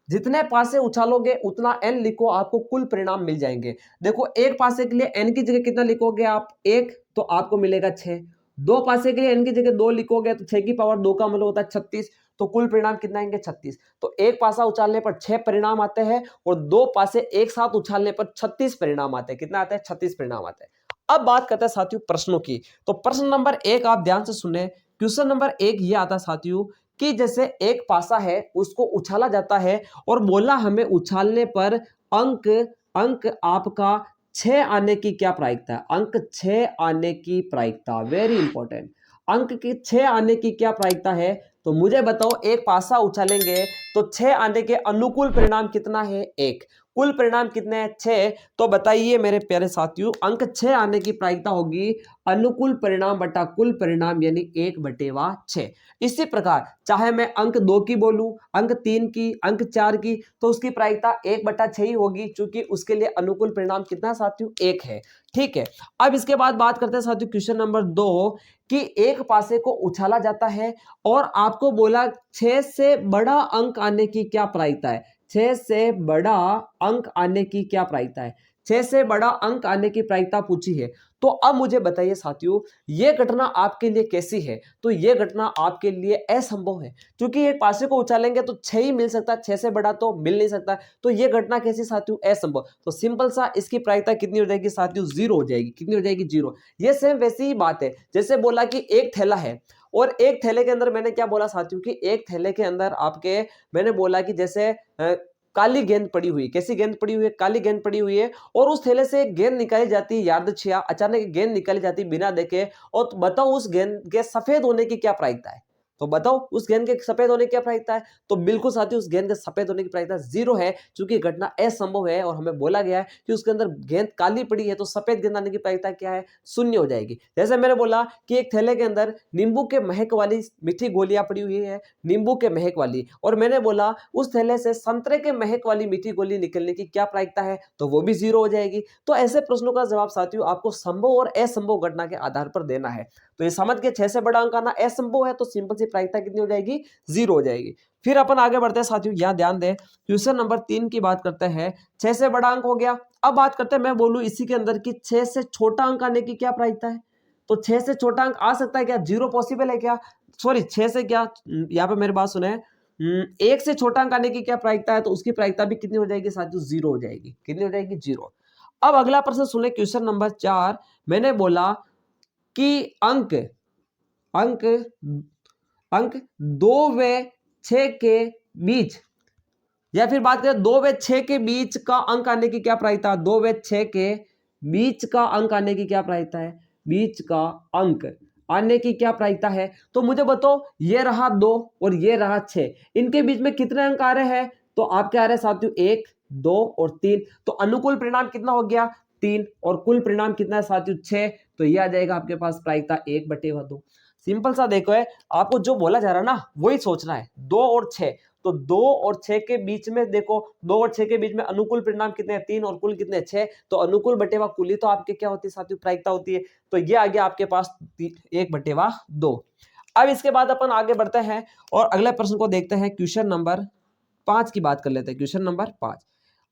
जितने पासे उछालोगे उतना n लिखो, आपको कुल परिणाम मिल जाएंगे। देखो एक पासे के लिए n की जगह कितना लिखोगे आप, 1, तो आपको मिलेगा 6। 2 पासे के लिए n की जगह 2 लिखोगे तो 6 की पावर 2 का मतलब होता है 36। तो कुल परिणाम कितना आएंगे 36। तो एक पासा उछालने पर 6 परिणाम आते हैं और 2 पासे एक साथ उछालने पर 36 परिणाम आते हैं। कितना आता है? 36 परिणाम आते हैं। अब बात करते हैं साथियों प्रश्नों की। तो प्रश्न नंबर 1 आप ध्यान से सुने। क्वेश्चन नंबर 1 ये आता है साथियों कि जैसे एक पासा है उसको उछाला जाता है और बोला हमें उछालने पर अंक अंक आपका 6 आने की क्या प्रायिकता है? अंक 6 आने की प्रायिकता, वेरी इंपॉर्टेंट। अंक की 6 आने की क्या प्रायिकता है? तो मुझे बताओ, एक पासा उछालेंगे तो 6 आने के अनुकूल परिणाम कितना है? 1। कुल परिणाम कितने हैं? 6। तो बताइए मेरे प्यारे साथियों, अंक 6 आने की प्रायिकता होगी अनुकूल परिणाम बटा कुल परिणाम यानी 1/6। इसी प्रकार चाहे मैं अंक 2 की बोलूं, अंक 3 की, अंक 4 की, तो उसकी प्रायिकता 1/6 ही होगी, क्योंकि उसके लिए अनुकूल परिणाम कितना साथियों? 1 है। ठीक है। अब इसके बाद बात करते हैं साथियों क्वेश्चन नंबर 2 कि एक पासे को उछाला जाता है और आपको बोला 6 से बड़ा अंक आने की क्या प्रायिकता है? 6 से बड़ा अंक आने की क्या प्रायिकता है? 6 से बड़ा अंक आने की प्रायिकता पूछी है। तो अब मुझे बताइए साथियों, यह घटना आपके लिए कैसी है? तो यह घटना आपके लिए असंभव है, क्योंकि एक पासे को उछालेंगे तो 6 ही मिल सकता है, 6 से बड़ा तो मिल नहीं सकता। तो यह घटना कैसी साथियों? असंभव। तो सिंपल सा इसकी प्रायिकता कितनी हो जाएगी साथियों? 0 हो जाएगी। कितनी हो जाएगी? 0। यह सेम वैसी ही बात है जैसे बोला कि एक थैला है और एक थैले के अंदर मैंने क्या बोला साथियों कि एक थैले के अंदर आपके मैंने बोला कि जैसे काली गेंद पड़ी हुई। कैसी गेंद पड़ी हुई है? काली गेंद पड़ी हुई है और उस थैले से एक गेंद निकाली जाती है यादृच्छिया, अचानक एक गेंद निकाली जाती है बिना देखे, और बताओ उस गेंद के सफेद होने की क्या प्रायिकता है? तो बताओ उस गेंद के सफेद होने की क्या प्रायिकता है? तो बिल्कुल साथियों उस गेंद के सफेद होने की प्रायिकता 0 है, क्योंकि घटना असंभव है और हमें बोला गया है कि उसके अंदर गेंद काली पड़ी है, तो सफेद गेंद आने की प्रायिकता क्या है? 0 हो जाएगी। जैसे मैंने बोला कि एक थैले के अंदर नींबू के महक वाली मीठी गोलियां पड़ी हुई है, नींबू के महक वाली, और मैंने बोला उस थैले से संतरे के महक वाली मीठी गोली निकलने की क्या प्रायिकता है? तो वो भी 0 हो जाएगी। तो ऐसे प्रश्नों का जवाब साथियों आपको संभव और असंभव घटना के आधार पर देना है। तो ये समझ के 6 से बड़ा अंक आना असंभव है, तो सिंपल सी प्रायिकता कितनी हो जाएगी? 0 हो जाएगी। फिर अपन आगे बढ़ते हैं साथियों, यहां ध्यान दें, क्वेश्चन नंबर 3 की बात करते हैं। 6 से बड़ा अंक हो गया। अब बात करते हैं, मैं बोलूं इसी के अंदर कि 6 से छोटा अंक आने की क्या प्रायिकता है? तो 6 से छोटा अंक आ सकता है क्या? 0 पॉसिबल है क्या? सॉरी 6 से क्या, यहाँ पे मेरी बात सुने, 1 से छोटा अंक आने की क्या प्रायिकता है? तो उसकी प्रायिकता भी कितनी हो जाएगी साथियों? 0 हो जाएगी। कितनी हो जाएगी? 0। अब अगला प्रश्न सुने, क्वेश्चन नंबर 4। मैंने बोला कि अंक अंक अंक 2 व 6 के बीच, या फिर बात करें 2 व 6 के बीच का अंक आने की क्या प्रायिकता है? 2 व 6 के बीच का अंक आने की क्या प्रायिकता है? बीच का अंक आने की क्या प्रायिकता है? तो मुझे बताओ, ये रहा 2 और ये रहा 6, इनके बीच में कितने अंक आ रहे हैं? तो आपके आ रहे हैं साथियों 1, 2 और 3। तो अनुकूल परिणाम कितना हो गया? 3। और कुल परिणाम कितना है साथियों? 6। तो ये आ जाएगा आपके पास प्रायिकता 1/2। सिंपल सा देखो है, आपको जो बोला जा रहा है ना वही सोचना है। 2 और 6, तो 2 और 6 के बीच में देखो, 2 और 6 के बीच में अनुकूल परिणाम कितने हैं? 3 और कुल कितने? 6। तो अनुकूल बटेवा कुल ही तो आपके क्या होती है साथियों? प्रायिकता होती है। तो ये आ गया आपके पास 1/2। अब इसके बाद अपन आगे बढ़ते हैं और अगले प्रश्न को देखते हैं। क्वेश्चन नंबर 5 की बात कर लेते हैं। Question number 5।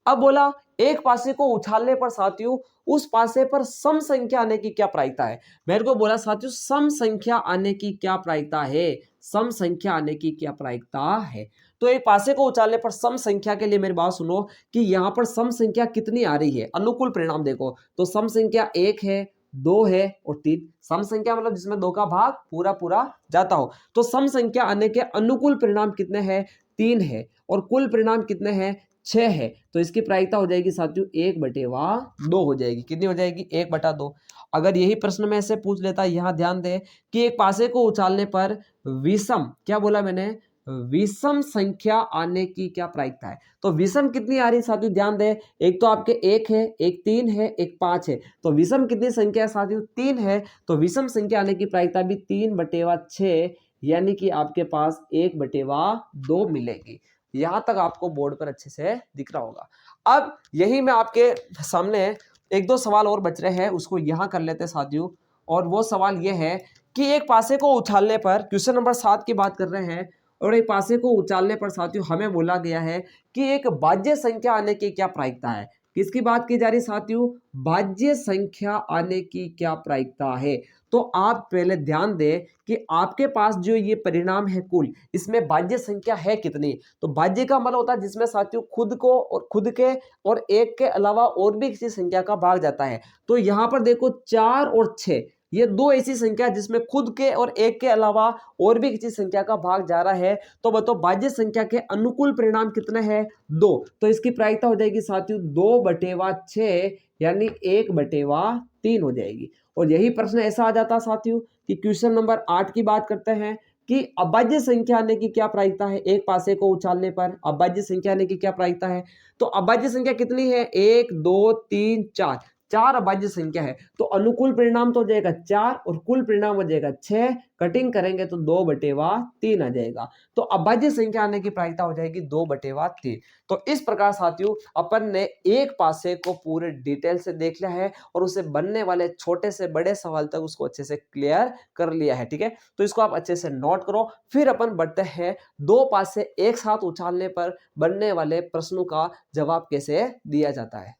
अब बोला एक पासे को उछालने पर साथियों उस पासे पर सम संख्या आने की क्या प्रायिकता है? मेरे को बोला साथियों सम संख्या आने की क्या प्रायिकता है? सम संख्या आने की क्या प्रायिकता है? तो एक पासे को उछालने पर सम संख्या के लिए मेरी बात सुनो कि यहां पर सम संख्या कितनी आ रही है? अनुकूल परिणाम देखो, तो सम संख्या 1 है, 2 है और 3। सम संख्या मतलब जिसमें 2 का भाग पूरा पूरा जाता हो। तो सम संख्या आने के अनुकूल परिणाम कितने हैं? 3 है। और कुल परिणाम कितने हैं? 6 है। तो इसकी प्रायिकता हो जाएगी साथियों 1/2 हो जाएगी। कितनी हो जाएगी? 1/2। अगर यही प्रश्न में ऐसे पूछ लेता, यहां ध्यान दें कि एक पासे को उछालने पर विषम, क्या बोला मैंने? विषम संख्या आने की क्या प्रायिकता है? तो विषम कितनी आ रही है साथियों? ध्यान दें, एक तो आपके 1 है, एक 3 है, एक 5 है। तो विषम कितनी संख्या है साथियों? 3 है। तो विषम संख्या आने की प्रायिकता भी 3/6, यानी कि आपके पास 1/2 मिलेगी। यहां तक आपको बोर्ड पर अच्छे से दिख रहा होगा। अब यही मैं आपके सामने एक दो सवाल और बच रहे हैं, उसको यहां कर लेते हैं साथियों। और वो सवाल ये है कि एक पासे को उछालने पर, क्वेश्चन नंबर 7 की बात कर रहे हैं, और एक पासे को उछालने पर साथियों हमें बोला गया है कि एक भाज्य संख्या आने की क्या प्रायिकता है? किसकी बात की जा रही साथियों? भाज्य संख्या आने की क्या प्रायिकता है? तो आप पहले ध्यान दें कि आपके पास जो ये परिणाम है कुल, इसमें भाज्य संख्या है कितनी। तो भाज्य का मतलब होता है जिसमें साथियों खुद को और खुद के और एक के अलावा और भी किसी संख्या का भाग जाता है। तो यहाँ पर देखो 4 और 6 ये दो ऐसी संख्या जिसमें खुद के और एक के अलावा और भी किसी संख्या का भाग जा रहा है। तो बताओ भाज्य संख्या के अनुकूल परिणाम कितने हैं 2। तो इसकी प्रायिकता हो जाएगी साथियों 2/6 यानी 1/3 हो जाएगी। और यही प्रश्न ऐसा आ जाता साथियों कि क्वेश्चन नंबर 8 की बात करते हैं कि अभाज्य संख्या आने की क्या प्रायिकता है। एक पासे को उछालने पर अभाज्य संख्या आने की क्या प्रायिकता है। तो अभाज्य संख्या कितनी है 1 2 3 4 4 अभाज्य संख्या है। तो अनुकूल परिणाम तो हो जाएगा 4 और कुल परिणाम हो जाएगा 6। कटिंग करेंगे तो 2/3 आ जाएगा। तो अभाज्य संख्या आने की प्रायिकता हो जाएगी 2/3। तो इस प्रकार साथियों अपन ने एक पासे को पूरे डिटेल से देख लिया है और उसे बनने वाले छोटे से बड़े सवाल तक उसको अच्छे से क्लियर कर लिया है। ठीक है, तो इसको आप अच्छे से नोट करो। फिर अपन बढ़ते हैं दो पासे एक साथ उछालने पर बनने वाले प्रश्नों का जवाब कैसे दिया जाता है।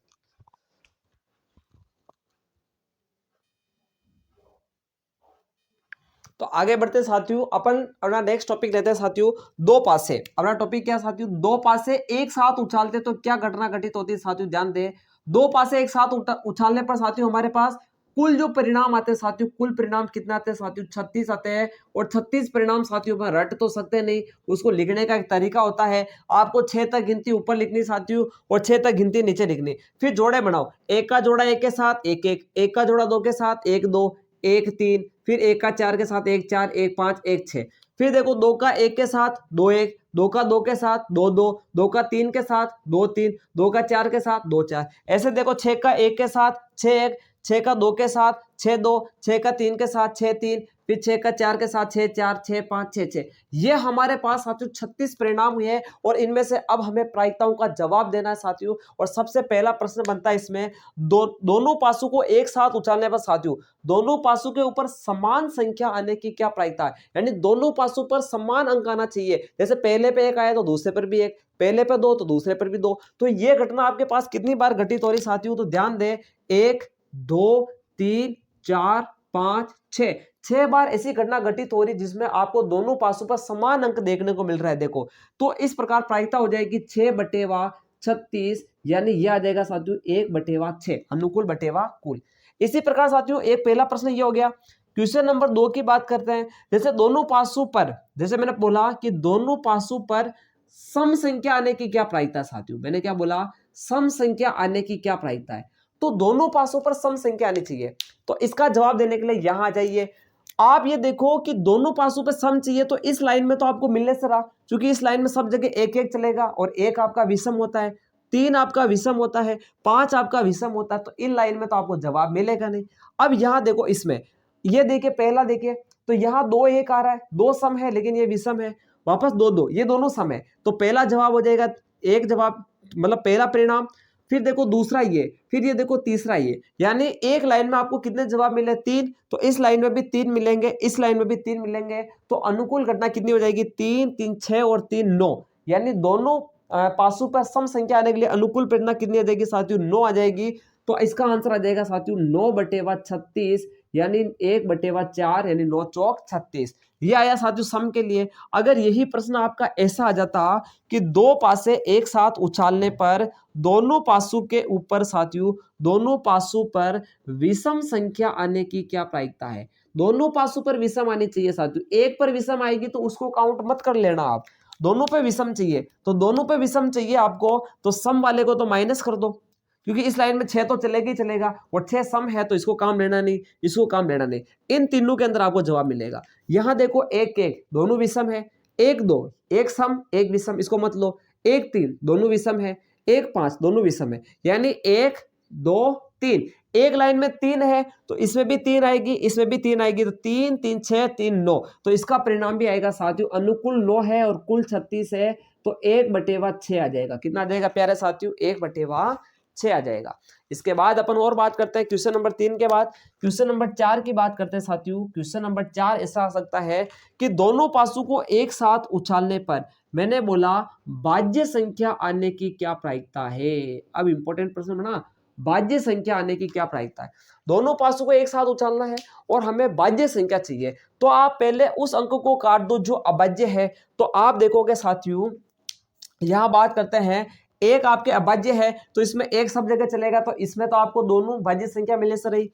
तो आगे बढ़ते साथियों अपन अपना नेक्स्ट टॉपिक लेते हैं साथियों दो पासे। अपना टॉपिक क्या साथियों दो पासे एक साथ उछालते तो क्या घटना घटित होती है साथियों ध्यान दें। दो पासे एक साथ उछालने पर साथियों हमारे पास कुल जो परिणाम आते हैं साथियों कुल परिणाम कितना आते हैं साथियों 36 आते हैं। और 36 परिणाम साथियों में रट तो सकते नहीं, उसको लिखने का एक तरीका होता है। आपको 6 तक गिनती ऊपर लिखनी साथियों और 6 तक गिनती नीचे लिखनी। फिर जोड़े बनाओ, एक का जोड़ा एक के साथ एक एक, एक का जोड़ा दो के साथ एक दो, एक 3, फिर एक का 4 के साथ एक 4, एक 5, एक 6। फिर देखो दो का एक के साथ दो एक, दो का दो के साथ दो दो, दो का 3 के साथ दो 3, दो का 4 के साथ दो 4। ऐसे देखो 6 का एक के साथ 6 1, 6 का 2 के साथ 6 2, 6 का 3 के साथ 6 3, फिर 6 का 4 के साथ 6 4, 6 5, 6 6। ये हमारे पास साथियों 36 परिणाम हुए हैं और इनमें से अब हमें प्रायिकताओं का जवाब देना है साथियों। और सबसे पहला प्रश्न बनता है इसमें दोनों पासों को एक साथ उछालने पर साथियों दोनों पासों के ऊपर समान संख्या आने की क्या प्रायिकता है। यानी दोनों पासों पर समान अंक आना चाहिए। जैसे पहले पे एक आया तो दूसरे पर भी एक, पहले पे दो तो दूसरे पर भी दो। तो ये घटना आपके पास कितनी बार घटित हो रही साथियों तो ध्यान दें 1 2 3 4 5 6, 6 बार ऐसी घटना घटित हो रही जिसमें आपको दोनों पासों पर समान अंक देखने को मिल रहा है। देखो तो इस प्रकार प्रायिकता हो जाएगी 6/36 यानी यह आ जाएगा साथियों 1/6 अनुकूल बटेवा कुल। इसी प्रकार साथियों एक पहला प्रश्न ये हो गया। क्वेश्चन नंबर 2 की बात करते हैं। जैसे दोनों पासों पर, जैसे मैंने बोला कि दोनों पासों पर सम संख्या आने की क्या प्रायिकता है साथियों, मैंने क्या बोला सम संख्या आने की क्या प्रायिकता है। तो दोनों पासों पर सम संख्या आनी चाहिए। तो इसका जवाब देने के लिए यहां आ जाइए। आप ये देखो कि दोनों पासों पर सम चाहिए तो इस लाइन में तो आपको मिलने से रहा, क्योंकि इस लाइन में सब जगह एक एक चलेगा और एक आपका विषम होता है, 3 आपका विषम होता है, 5 आपका विषम होता है। तो इन लाइन में तो आपको जवाब मिलेगा नहीं। अब यहां देखो इसमें ये देखिए पहला देखिए तो यहां 2 1 आ रहा है, 2 सम है लेकिन ये विषम है, वापस 2 2 ये दोनों सम है। तो पहला जवाब हो जाएगा एक जवाब मतलब पहला परिणाम। फिर देखो दूसरा ये, फिर ये देखो तीसरा ये, यानी एक लाइन में आपको कितने जवाब मिले 3। तो इस लाइन में भी 3 मिलेंगे, इस लाइन में भी 3 मिलेंगे। तो अनुकूल घटना कितनी हो जाएगी 3 3 6 और 3 9, यानी दोनों पासों पर सम संख्या आने के लिए अनुकूल परिणाम कितनी आ जाएगी साथियों 9 आ जाएगी। तो इसका आंसर आ जाएगा साथियों 9/36 यानी 1/4 यानी 9 चौक 36। ये आया साथियों सम के लिए। अगर यही प्रश्न आपका ऐसा आ जाता कि दो पासे एक साथ उछालने पर दोनों पासों के ऊपर साथियों दोनों पासों पर विषम संख्या आने की क्या प्रायिकता है। दोनों पासों पर विषम आनी चाहिए साथियों, एक पर विषम आएगी तो उसको काउंट मत कर लेना आप, दोनों पे विषम चाहिए। तो दोनों पे विषम चाहिए आपको तो सम वाले को तो माइनस कर दो, क्योंकि इस लाइन में 6 तो चलेगा ही चलेगा और 6 सम है तो इसको काम लेना नहीं, इसको काम लेना नहीं। इन तीनों के अंदर आपको जवाब मिलेगा। यहां देखो 1 1 दोनों विषम है, 1 2 एक सम एक विषम इसको मत लो, 1 3 दोनों विषम है, 1 5 दोनों विषम है, यानी 1 2 3। एक लाइन में 3 है तो इसमें भी 3 आएगी, इसमें भी 3 आएगी, तो 3 3 6 3 9। तो इसका परिणाम भी आएगा साथियों अनुकूल 9 है और कुल 36 है तो 1/6 आ जाएगा। कितना आ जाएगा प्यारे साथियों 1/6 आ जाएगा। इसके बाद अपन और बात करते हैं क्वेश्चन नंबर 3 के बाद क्वेश्चन नंबर 4 की बात करते हैं साथियों। क्वेश्चन नंबर 4 ऐसा आ सकता है कि दोनों पासों को एक साथ उछालने पर मैंने बोला भाज्य संख्या आने की क्या प्रायिकता है। अब इंपॉर्टेंट प्रश्न बना, भाज्य संख्या आने की क्या प्रायिकता है। दोनों पासों को एक साथ उछालना है और हमें भाज्य संख्या चाहिए, तो आप पहले उस अंक को काट दो जो अभाज्य है। तो आप देखोगे साथियों, यहां बात करते हैं, एक आपके अभाज्य है तो इसमें एक सब जगह चलेगा, तो इसमें तो आपको दोनों भाज्य संख्या मिलने से रही।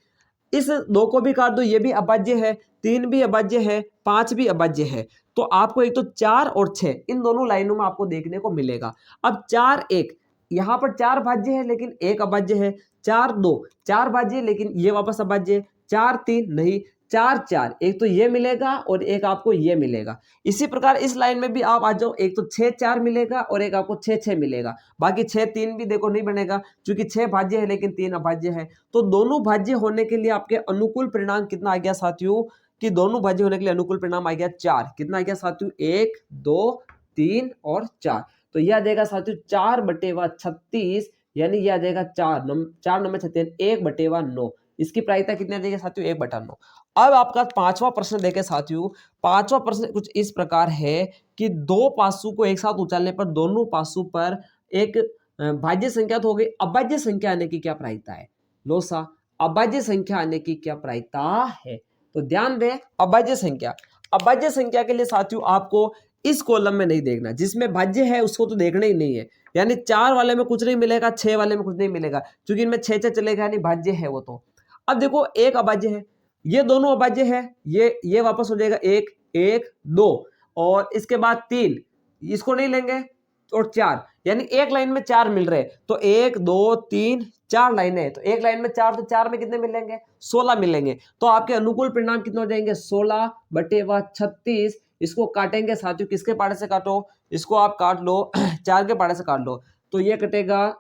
इस 2 को भी काट दो, ये भी अभाज्य है, 3 भी अभाज्य है, 5 भी अभाज्य है। तो आपको एक तो 4 और 6 इन दोनों लाइनों में आपको देखने को मिलेगा। अब 4 1 यहाँ पर 4 भाज्य है लेकिन एक अभाज्य है, 4 2 4 भाज्य लेकिन ये वापस अभाज्य है, 4 3 नहीं, 4 4 एक तो ये मिलेगा और एक आपको ये मिलेगा। इसी प्रकार इस लाइन में भी आप आ जाओ, एक तो 6 4 मिलेगा और एक आपको 6 6 मिलेगा। बाकी 6 3 भी देखो नहीं बनेगा क्योंकि 6 भाज्य है लेकिन 3 अभाज्य है। तो दोनों भाज्य होने के लिए आपके अनुकूल परिणाम कितना आ गया साथियों, कि दोनों भाज्य होने के लिए अनुकूल परिणाम आ गया 4। कितना आ गया साथियों, 1 2 3 और 4। तो यह आ जाएगा साथियों 4/36, यानी यह आ जाएगा 4 9 36 1/9। इसकी प्रायिकता कितनी आ जाएगी साथियों, 1/9। अब आपका 5वां प्रश्न देखें साथियों। 5वां प्रश्न कुछ इस प्रकार है कि दो पासों को एक साथ उछालने पर दोनों पासों पर एक भाज्य संख्या तो हो गई, अभाज्य संख्या आने की क्या प्रायिकता है। लो सा, अभाज्य संख्या आने की क्या प्रायिकता है। तो ध्यान दें, अभाज्य संख्या, अभाज्य संख्या के लिए साथियों आपको इस कॉलम में नहीं देखना, जिसमें भाज्य है उसको तो देखना ही नहीं है। यानी 4 वाले में कुछ नहीं मिलेगा, 6 वाले में कुछ नहीं मिलेगा, क्योंकि इनमें 6 6 चलेगा, यानी भाज्य है वो तो। अब देखो एक अभाज्य है, ये दोनों अभाज्य है, ये वापस हो जाएगा 1 1 2 और इसके बाद 3, इसको नहीं लेंगे, और 4, यानी एक लाइन में 4 मिल रहे हैं। तो 1 2 3 4 लाइनें हैं, तो एक लाइन में 4, तो 4 में कितने मिलेंगे, 16 मिलेंगे। तो आपके अनुकूल परिणाम कितने हो जाएंगे, 16/36। इसको काटेंगे साथियों, किसके पाड़े से काटो, इसको आप काट लो 4 के पाड़े से काट लो, तो ये कटेगा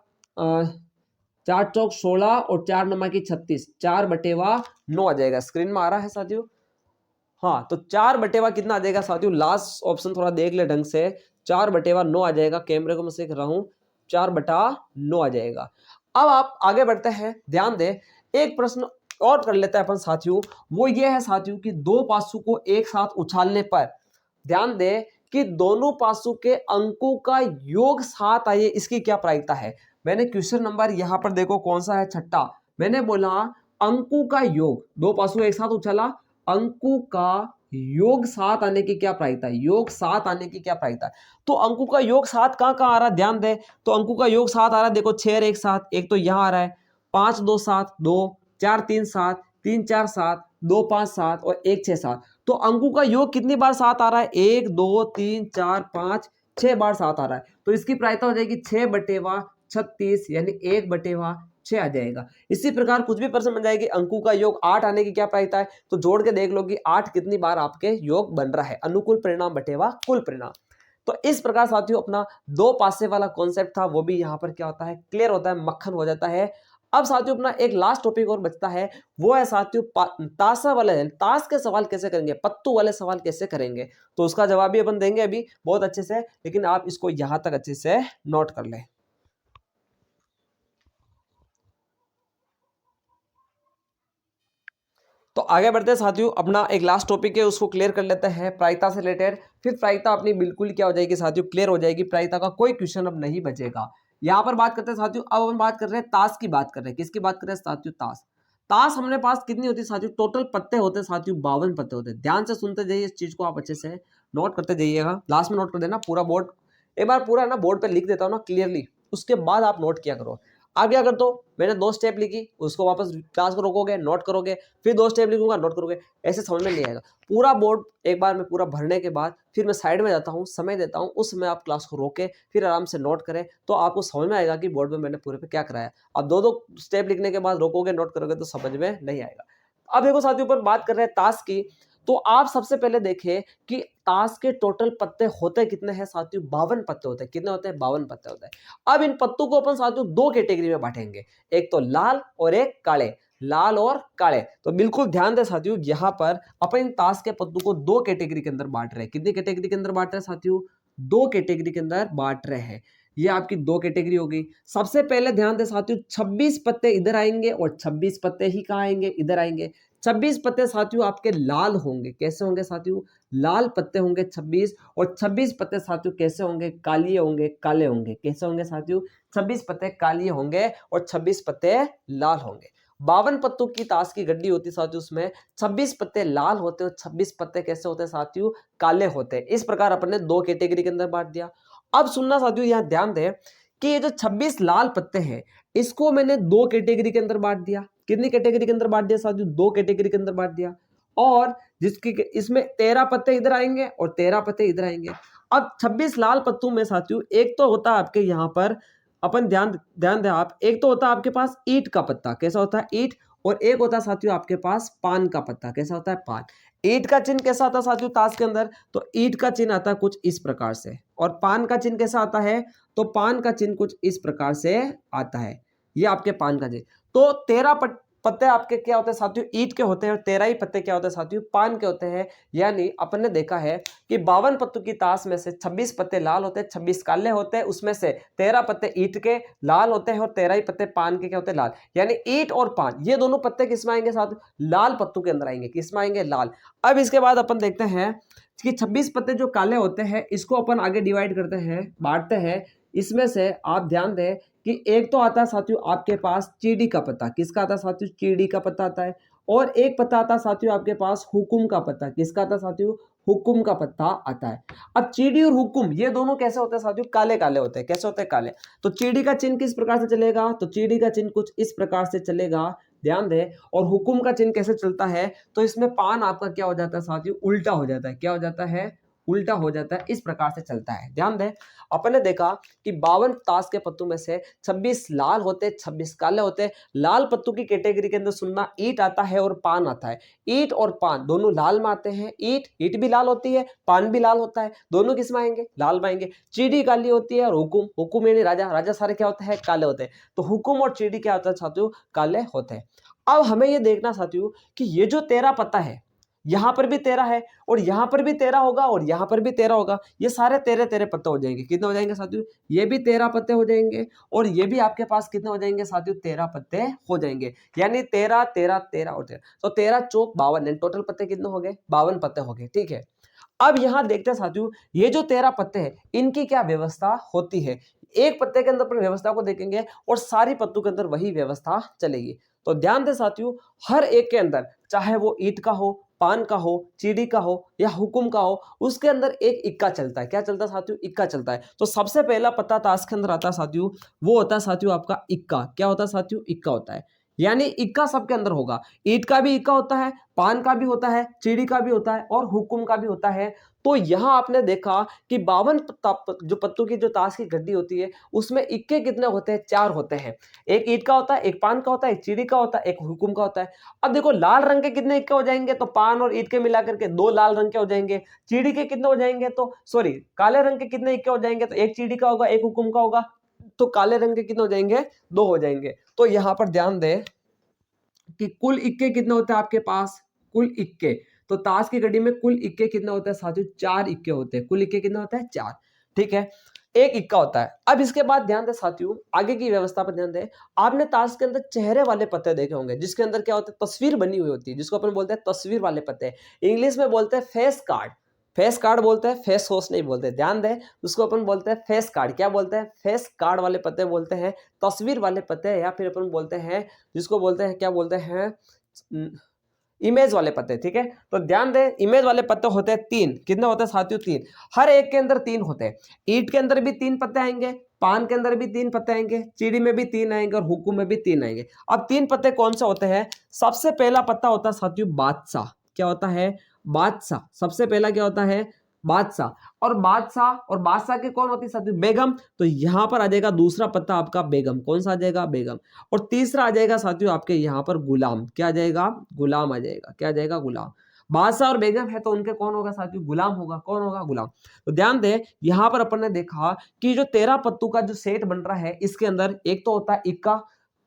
4 चौक 16 और 4 9 की 36, 4/9 आ जाएगा। स्क्रीन में आ रहा है साथियों, हाँ। तो 4/, कितना आ जाएगा साथियों, लास्ट ऑप्शन थोड़ा देख ले ढंग से, 4/9 आ जाएगा। कैमरे को मैं सीख रहा हूं, 4/9 आ जाएगा। अब आप आगे बढ़ते हैं, ध्यान दे, एक प्रश्न और कर लेते हैं अपन साथियों। वो ये है साथियों कि दो पासों को एक साथ उछालने पर ध्यान दे कि दोनों पासों के अंकों का योग 7 आए, इसकी क्या प्रायिकता है। मैंने क्वेश्चन नंबर यहां पर देखो कौन सा है, 6, मैंने बोला अंकों का योग, दो पासों एक साथ उछाला, अंकों का योग 7 आने की क्या प्रायिकता है, योग 7 आने की क्या प्रायिकता है। तो अंकों का योग 7 कहां कहां आ रहा है, ध्यान दे। तो अंकों का योग 7 आ रहा है, देखो 6 और 1 7, एक तो यहां आ रहा है, 5 2 7 2, 4 3 7, 3 4 7, 2 5 7 और 1 6 7। तो अंकों का योग कितनी बार 7 आ रहा है, 1 2 3 4 5 6 बार 7 आ रहा है। तो इसकी प्रायिकता हो जाएगी 6/36, यानी 1/6 आ जाएगा। इसी प्रकार कुछ भी प्रश्न बन जाएगी, अंकों का योग 8 आने की क्या प्रायिकता है, तो जोड़ के देख लो कि 8 कितनी बार आपके योग बन रहा है, अनुकूल परिणाम बटेवा कुल परिणाम। तो इस प्रकार साथियों अपना दो पासे वाला कॉन्सेप्ट था, वो भी यहाँ पर क्या होता है, क्लियर होता है, मक्खन हो जाता है। अब साथियों अपना एक लास्ट टॉपिक और बचता है, वो है साथियों ताशा वाले, ताश के सवाल कैसे करेंगे, पत्तू वाले सवाल कैसे करेंगे। तो उसका जवाब भी अपन देंगे अभी बहुत अच्छे से, लेकिन आप इसको यहां तक अच्छे से नोट कर लें। तो आगे बढ़ते हैं साथियों, अपना एक लास्ट टॉपिक है उसको क्लियर कर लेते हैं, प्रायिकता से रिलेटेड। फिर प्रायिकता अपनी बिल्कुल क्या हो जाएगी साथियों, क्लियर हो जाएगी, प्रायिकता का कोई क्वेश्चन अब नहीं बचेगा। यहाँ पर बात करते हैं साथियों, अब हम बात कर रहे हैं ताश की, बात कर रहे हैं किसकी बात कर रहे हैं साथियों, ताश। ताश हमारे पास कितनी होती है साथियों, टोटल पत्ते होते हैं साथियों 52 पत्ते होते हैं। ध्यान से सुनते जाइए, इस चीज को आप अच्छे से नोट करते जाइएगा, लास्ट में नोट कर देना पूरा बोर्ड, एक बार पूरा ना बोर्ड पे लिख देता हूँ ना क्लियरली, उसके बाद आप नोट किया करो। आगे अगर तो मैंने 2 स्टेप लिखी, उसको वापस क्लास को रोकोगे, नोट करोगे, फिर 2 स्टेप लिखूंगा, नोट करोगे, ऐसे समझ में नहीं आएगा। पूरा बोर्ड एक बार में पूरा भरने के बाद फिर मैं साइड में जाता हूँ, समय देता हूँ, उस समय आप क्लास को रोके फिर आराम से नोट करें, तो आपको समझ में आएगा कि बोर्ड में मैंने पूरे पे क्या कराया। अब 2 स्टेप लिखने के बाद रोकोगे, नोट करोगे तो समझ में नहीं आएगा। अब देखो साथियों ऊपर बात कर रहे हैं ताश की, तो आप सबसे पहले देखें कि ताश के टोटल पत्ते होते कितने हैं साथियों, 52 पत्ते होते हैं। कितने होते हैं, 52 पत्ते होते हैं। अब इन पत्तों को अपन साथियों 2 कैटेगरी में बांटेंगे, एक तो लाल और एक काले, लाल और काले। तो बिल्कुल ध्यान दें साथियों, यहाँ पर अपन इन ताश के पत्तों को 2 कैटेगरी के अंदर बांट रहे हैं। कितनी कैटेगरी के अंदर बांट रहे हैं साथियों, 2 कैटेगरी के अंदर बांट रहे हैं। ये आपकी 2 कैटेगरी हो गई। सबसे पहले ध्यान दें साथियों, 26 पत्ते इधर आएंगे और 26 पत्ते ही कहाँ आएंगे, इधर आएंगे। 26 पत्ते साथियों आपके लाल होंगे। कैसे होंगे साथियों? लाल पत्ते होंगे 26। और 26 पत्ते साथियों कैसे होंगे? कालिए होंगे, काले होंगे। कैसे होंगे साथियों? 26 पत्ते कालिए होंगे और 26 पत्ते लाल होंगे। 52 पत्तों की ताश की गड्डी होती है साथियों, उसमें 26 पत्ते लाल होते हैं और 26 पत्ते कैसे होते हैं साथियों? काले होते हैं। इस प्रकार अपन ने दो कैटेगरी के अंदर बांट दिया। अब सुनना साथियों, यहां ध्यान दें कि ये जो 26 लाल पत्ते हैं इसको मैंने दो कैटेगरी के अंदर बांट दिया। कितनी कैटेगरी के अंदर बांट दिया साथियों? दो कैटेगरी के अंदर बांट दिया। और जिसकी इसमें 13 पत्ते इधर आएंगे और 13 पत्ते इधर आएंगे। अब 26 लाल पत्तों में साथियों एक तो होता है आपके यहां पर, अपन ध्यान ध्यान दें आप, एक तो होता है आपके पास ईंट का पत्ता। कैसा होता है? ईंट। और एक होता है साथियों आपके पास पान का पत्ता। कैसा होता है? पान। ईंट का चिन्ह कैसा आता है साथियों ताश के अंदर? तो ईंट का चिन्ह आता है कुछ इस प्रकार से। और पान का चिन्ह कैसा आता है? तो पान का चिन्ह कुछ इस प्रकार से आता है। ये आपके पान का चिन्ह। तो 13 पत्ते आपके क्या होते हैं साथियों? ईंट के होते हैं। और 13 ही पत्ते क्या होते हैं साथियों? पान के होते हैं। यानी अपन ने देखा है कि 52 पत्तों की ताश में से 26 पत्ते लाल होते हैं, 26 काले होते हैं। उसमें से 13 पत्ते ईंट के लाल होते हैं और 13 ही पत्ते पान के क्या होते हैं? लाल। यानी ईंट और पान ये दोनों पत्ते किसमें आएंगे साथियों? लाल पत्तों के अंदर आएंगे। किसमें आएंगे? लाल। अब इसके बाद अपन देखते हैं कि 26 पत्ते जो काले होते हैं इसको अपन आगे डिवाइड करते हैं, बांटते हैं। इसमें से आप ध्यान दें कि एक तो आता है साथियों आपके पास चीड़ी का पत्ता। किसका आता है साथियों? चीड़ी का पत्ता आता है। और एक पत्ता आता है साथियों आपके पास हुकुम का पत्ता। किसका आता है साथियों? हुकुम का पत्ता आता है। अब चीड़ी और हुकुम ये दोनों कैसे होते हैं साथियों? काले काले होते हैं। कैसे होते हैं? काले। तो चीड़ी का चिन्ह किस प्रकार से चलेगा? तो चीड़ी का चिन्ह कुछ इस प्रकार से चलेगा, ध्यान दें। और हुकुम का चिन्ह कैसे चलता है? तो इसमें पान आपका क्या हो जाता है साथियों? उल्टा हो जाता है। क्या हो जाता है? उल्टा हो जाता है। इस प्रकार से चलता है। ध्यान दें, अपन ने देखा कि 52 ताश के पत्तों में से 26 लाल होते, 26 काले होते। लाल पत्तों की कैटेगरी के अंदर सुनना ईंट आता है और पान आता है। ईंट और पान दोनों लाल में आते हैं। ईंट भी लाल होती है, पान भी लाल होता है। दोनों किस में आएंगे? लाल में आएंगे। चीड़ी काली होती है और हुकुम यानी राजा, राजा सारे क्या होते हैं? काले होते हैं। तो हुकुम और चीड़ी क्या होता है साथियों? काले होते हैं। अब हमें यह देखना साथियों कि ये जो 13 पत्ता है, यहां पर भी 13 है और यहां पर भी 13 होगा और यहां पर भी 13 होगा। ये सारे 13 पत्ते हो जाएंगे। कितने हो जाएंगे साथियों? ये भी 13 पत्ते हो जाएंगे और ये भी आपके पास कितने हो जाएंगे साथियों? 13 पत्ते हो जाएंगे। यानी 13 13 13 और 13, तो 13 चौक 52। टोटल पत्ते कितने हो गए? 52 पत्ते हो गए। ठीक है। अब यहां देखते हैं साथियों, ये जो 13 पत्ते हैं इनकी क्या व्यवस्था होती है। एक पत्ते के अंदर पर व्यवस्था को देखेंगे और सारी पत्तों के अंदर वही व्यवस्था चलेगी। तो ध्यान दें साथियों, हर एक के अंदर, चाहे वो ईंट का हो, पान का हो, चीड़ी का हो या हुकुम का हो, उसके अंदर एक इक्का चलता है। क्या चलता है साथियों? इक्का चलता है। तो सबसे पहला पत्ता ताश के अंदर आता है साथियों, वो होता है साथियों आपका इक्का। क्या होता है साथियों? इक्का होता है। यानी इक्का सबके अंदर होगा। ईंट का भी इक्का होता है, पान का भी होता है, चीड़ी का भी होता है और हुकुम का भी होता है। तो यहां आपने देखा कि 52 जो पत्तों की जो ताश की गड्डी होती है उसमें इक्के कितने होते हैं? 4 होते हैं। एक ईंट का होता है, एक पान का होता है, एक चीड़ी का होता है, एक हुकुम का होता है। अब देखो लाल रंग के कितने इक्के हो जाएंगे? तो पान और ईंट के मिलाकर के 2 लाल रंग के हो जाएंगे। चीड़ी के कितने हो जाएंगे? तो सॉरी, काले रंग के कितने इक्के हो जाएंगे? तो एक चीड़ी का होगा, एक हुकुम का होगा। तो काले रंग के कितने हो जाएंगे? 2 हो जाएंगे। तो यहां पर ध्यान दें कि कुल इक्के कितने होते हैं आपके पास? कुल इक्के, तो ताश की गड्डी में कुल इक्के कितने होते हैं साथियों? 4 इक्के होते हैं। कुल इक्के कितने होते हैं? 4। ठीक है, एक इक्का होता है। अब इसके बाद ध्यान दें साथियों, आगे की व्यवस्था पर ध्यान दें। आपने ताश के अंदर चेहरे वाले पत्ते देखे होंगे जिसके अंदर क्या होता है? तस्वीर बनी हुई होती है, जिसको अपन बोलते हैं तस्वीर वाले पत्ते। इंग्लिश में बोलते हैं फेस कार्ड। फेस कार्ड बोलते हैं, फेस होस नहीं बोलते। ध्यान दें, उसको अपन बोलते हैं फेस कार्ड। क्या बोलते हैं? फेस कार्ड वाले पत्ते बोलते हैं, तस्वीर वाले पत्ते, या फिर अपन बोलते हैं जिसको बोलते हैं, क्या बोलते हैं? इमेज वाले पत्ते। ठीक है, तो ध्यान दें, इमेज वाले पत्ते होते हैं 3। कितने होते हैं साथियों? 3। हर एक के अंदर 3 होते हैं। ईंट के अंदर भी 3 पत्ते आएंगे, पान के अंदर भी 3 पत्ते आएंगे, चीड़ी में भी 3 आएंगे और हुकुम में भी 3 आएंगे। अब 3 पत्ते कौन से होते हैं? सबसे पहला पत्ता होता है साथियों बादशाह। क्या होता है? बादशाह। सबसे पहला क्या होता है? बादशाह। और बादशाह के कौन होती है साथियों? बेगम। तो यहां पर आ जाएगा दूसरा पत्ता आपका बेगम। कौन सा आ जाएगा? बेगम। और तीसरा आ जाएगा साथियों आपके यहां पर गुलाम। क्या आ जाएगा? गुलाम आ जाएगा। क्या आ जाएगा? गुलाम। बादशाह और बेगम है तो उनके कौन होगा साथियों? गुलाम होगा। कौन होगा? गुलाम। तो ध्यान दें, यहां पर अपन ने देखा कि जो 13 पत्तों का जो सेट बन रहा है इसके अंदर एक तो होता है इक्का,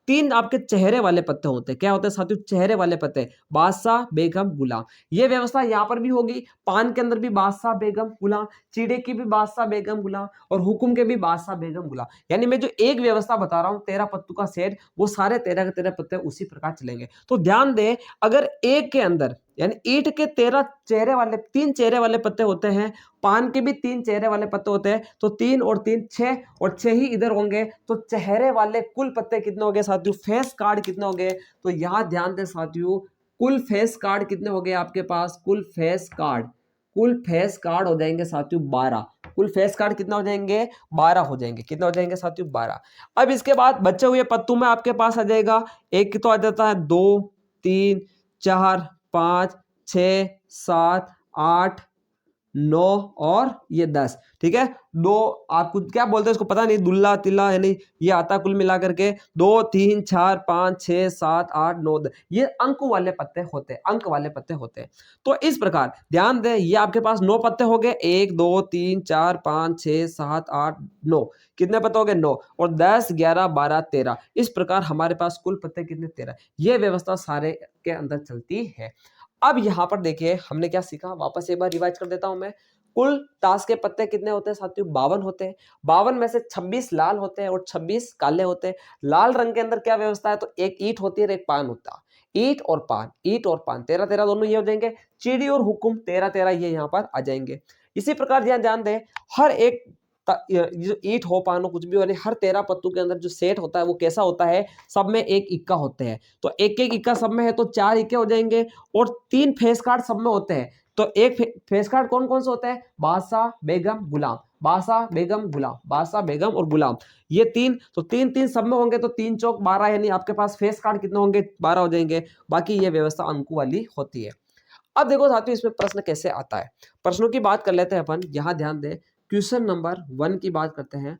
तीन आपके चेहरे वाले पत्ते होते हैं। क्या होते हैं साथियों? चेहरे वाले पत्ते। बादशाह, बेगम, गुलाम। ये व्यवस्था यहाँ पर भी होगी। पान के अंदर भी बादशाह, बेगम, गुलाम, चीड़े की भी बादशाह, बेगम, गुलाम, और हुकुम के भी बादशाह, बेगम, गुलाम। यानी मैं जो एक व्यवस्था बता रहा हूं 13 पत्तों का सेट, वो सारे 13 के 13 पत्ते उसी प्रकार चलेंगे। तो ध्यान दे, अगर एक के अंदर यानी ईंट के 13 चेहरे वाले, 3 चेहरे वाले पत्ते होते हैं, पान के भी 3 चेहरे वाले पत्ते होते हैं, तो 3 और 3 6, और 6 ही इधर होंगे, तो चेहरे वाले कुल पत्ते कितने हो गए साथियों? फेस कार्ड कितने हो गए? तो यहां ध्यान दे साथियों, कुल फेस कार्ड कितने हो गए आपके पास? कुल फेस कार्ड हो जाएंगे साथियों 12। कुल फेस कार्ड कितना हो जाएंगे? 12 हो जाएंगे। कितना हो जाएंगे साथियों? 12। अब इसके बाद बचे हुए पत्तों में आपके पास आ जाएगा, एक तो आ जाता है 2 3 4 5 6 7 8 9 और ये 10। ठीक है, दो आपको क्या बोलते हैं इसको पता नहीं, दुल्ला तिल्ला यानी ये आता कुल मिला करके 2 3 4 5 6 7 8 9 10। ये अंक वाले पत्ते होते हैं, अंक वाले पत्ते होते हैं। तो इस प्रकार ध्यान दें, ये आपके पास 9 पत्ते हो गए, 1 2 3 4 5 6 7 8 9। कितने पत्ते हो गए? 9, और 10 11 12 13। इस प्रकार हमारे पास कुल पत्ते कितने? 13। ये व्यवस्था सारे के अंदर चलती है। अब यहां पर देखिए हमने क्या सीखा, वापस एक बार रिवाइज कर देता हूं मैं। कुल ताश के पत्ते कितने होते हैं साथियों? 52 होते हैं। 52 में से 26 लाल होते हैं और 26 काले होते हैं। लाल रंग के अंदर क्या व्यवस्था है? तो एक ईंट होती है और एक पान होता है। ईंट और पान, ईंट और पान 13 13 दोनों ये हो जाएंगे। चिड़ी और हुकुम 13 13 ये यहाँ पर आ जाएंगे। इसी प्रकार ध्यान ध्यान दें, हर एक जो ईंट हो पान हो कुछ भी हो, हर 13 पत्तों के अंदर जो सेट होता है वो कैसा होता है? सब में एक इक्का होते हैं। तो एक एक इक्का सब में है तो 4 इक्के हो जाएंगे, और 3 फेस कार्ड सब में होते हैं। तो एक फेस कार्ड कौन कौन से होते हैं? बादशाह, बेगम, गुलाम, बादशाह, बेगम, गुलाम, बादशाह, बेगम और गुलाम। ये 3, तो 3 3 सब में होंगे, तो 3 चौक 12, यानी आपके पास फेस कार्ड कितने होंगे? 12 हो जाएंगे। बाकी ये व्यवस्था अंकों वाली होती है। अब देखो साथियों, इसमें प्रश्न कैसे आता है। प्रश्नों की बात कर लेते हैं अपन। यहां ध्यान दें, क्वेश्चन नंबर 1 की बात करते हैं।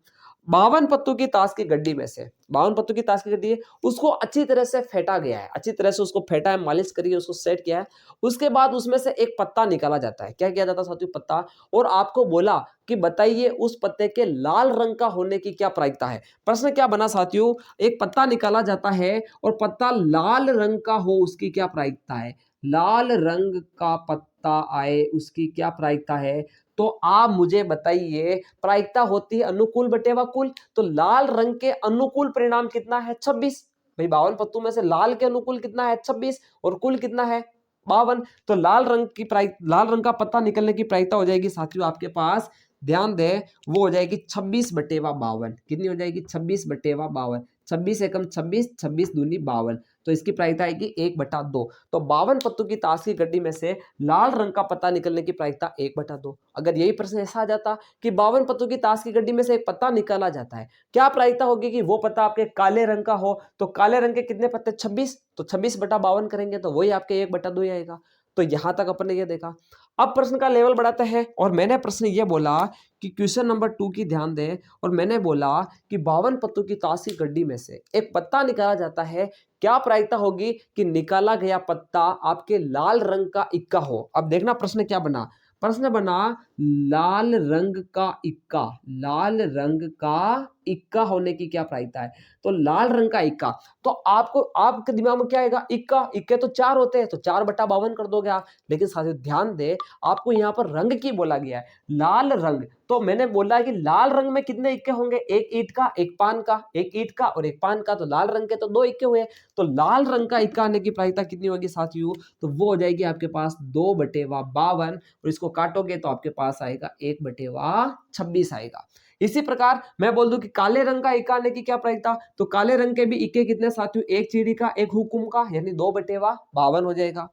52 पत्तों की ताश की गड्डी में से, 52 पत्तों की ताश की गड्डी है, उसको अच्छी तरह से फेंटा गया है, अच्छी तरह से उसको फेंटा है, मालिश करी, उसको सेट किया है। उसके बाद उसमें से एक पत्ता निकाला जाता है। क्या किया जाता है साथियों? पत्ता। और आपको बोला कि बताइए उस पत्ते के लाल रंग का होने की क्या प्रायिकता है। प्रश्न क्या बना साथियों? एक पत्ता निकाला जाता है और पत्ता लाल रंग का हो, उसकी क्या प्रायिकता है? लाल रंग का पत्ता आए, उसकी क्या प्रायिकता है? तो आप मुझे बताइए, प्रायिकता होती है अनुकूल बटेवा कुल। तो लाल रंग के अनुकूल परिणाम कितना है? 26। भाई 52 पत्तों में से लाल के अनुकूल कितना है? 26, और कुल कितना है? 52। तो लाल रंग का पत्ता निकलने की प्रायिकता हो जाएगी साथियों आपके पास, ध्यान दें, वो हो जाएगी 26/52। कितनी हो जाएगी? 26/52। 26 एकम 26, 26 दूनी 52। तो इसकी प्रायिकता आएगी 1/2। तो 52 पत्तों की ताश की गड्डी में से लाल रंग का पत्ता निकलने की प्रायिकता 1/2। अगर यही प्रश्न ऐसा आ जाता कि 52 पत्तों की ताश की गड्डी में से एक पत्ता निकाला जाता है, क्या प्रायिकता होगी कि वो पत्ता आपके काले रंग का हो? तो काले रंग के कितने पत्ते? 26। तो 26/52 करेंगे तो वही आपके 1/2 ही आएगा। तो यहां तक अपन ने ये देखा। अब प्रश्न का लेवल बढ़ाते हैं, और मैंने प्रश्न ये बोला कि क्वेश्चन नंबर 2 की ध्यान दें, और मैंने बोला कि 52 पत्तों की ताश की गड्डी में से एक पत्ता निकाला जाता है। क्या प्रायिकता होगी कि निकाला गया पत्ता आपके लाल रंग का इक्का हो? अब देखना प्रश्न क्या बना। प्रश्न बना लाल रंग का इक्का, लाल रंग का इक्का होने की क्या प्रायिकता है? तो लाल रंग का इक्का, तो आपको आपके दिमाग में क्या आएगा? इक्का, इक्के तो 4 होते हैं, तो 4/52 कर दोगे आप। लेकिन साथियों ध्यान दे, आपको यहाँ पर रंग की बोला गया है, लाल रंग। तो मैंने बोला है कि लाल रंग में कितने इक्के होंगे? एक ईंट का, एक पान का, एक ईंट का और एक पान का, तो लाल रंग के तो 2 इक्के हुए। तो लाल रंग का इक्का आने की प्रायिकता कितनी होगी साथियों? तो वो हो जाएगी आपके पास 2/52, और इसको काटोगे तो आपके पास आएगा 1/26 आएगा। इसी प्रकार मैं बोल दूं कि काले रंग का इक्का आने की क्या प्रायिकता? तो काले रंग के भी इक्के कितने साथियों? एक चीड़ी का, एक हुकुम का, यानी 2/52 हो जाएगा।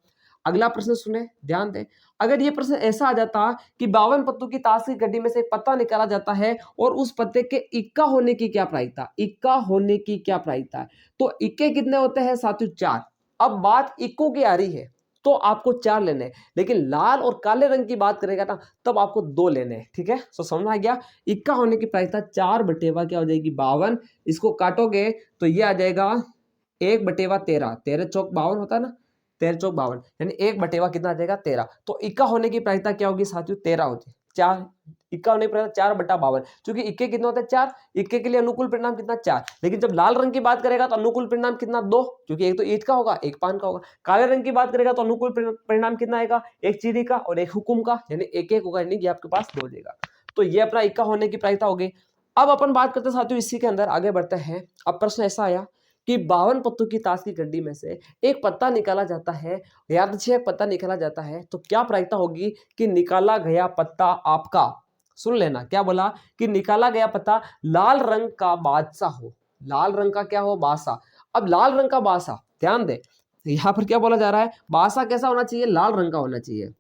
अगला प्रश्न सुने, ध्यान दें। अगर ये प्रश्न ऐसा आ जाता कि 52 पत्तों की ताश की गड्डी में से एक पत्ता निकाला जाता है, और उस पत्ते के इक्का होने की क्या प्रायिकता? इक्का होने की क्या प्रायिकता है? तो इक्के कितने होते हैं साथियों? 4। अब बात इक्कों की आ रही है, तो आपको 4 लेने हैं। लेकिन लाल और काले रंग की बात करेगा ना, तब आपको 2 लेने हैं। ठीक है, तो समझ आ गया। इक्का होने की प्रायिकता 4/52 क्या हो जाएगी? 52। इसको काटोगे तो ये आ जाएगा 1/13। 13 चौक 52 होता है ना, 13 चौक 52, यानी 1/कितना आ जाएगा? 13। तो इक्का होने की प्रायिकता क्या होगी साथियों? 13 होती है। 4 इक्का होने की प्रायिकता 4/52, क्योंकि इक्के कितने होते हैं 4, इक्के के लिए अनुकूल परिणाम कितना 4। लेकिन जब लाल रंग की बात करेगा तो अनुकूल परिणाम कितना 2, क्योंकि एक तो ईंट का होगा, एक पान का होगा। काले रंग की बात करेगा तो अनुकूल परिणाम कितना आएगा, एक चीनी का और एक हुकुम का, यानी एक एक होगा, यानी ये आपके पास 2 हो जाएगा। तो ये अपना इक्का होने की प्रायिकता हो गई। अब अपन बात करते हैं साथियों, इसी के अंदर आगे बढ़ते हैं। अब प्रश्न ऐसा आया कि 52 पत्तों की ताश की गड्डी में से एक पत्ता निकाला जाता है, यादृच्छिक पत्ता निकाला जाता है, तो क्या प्रायिकता होगी कि निकाला गया पत्ता आपका, सुन लेना क्या बोला, कि निकाला गया पत्ता लाल रंग का बादशाह हो। लाल रंग का क्या हो, बादशाह। अब लाल रंग का बादशाह, ध्यान दे यहां पर क्या बोला जा रहा है, बादशाह कैसा होना चाहिए, लाल रंग का होना चाहिए,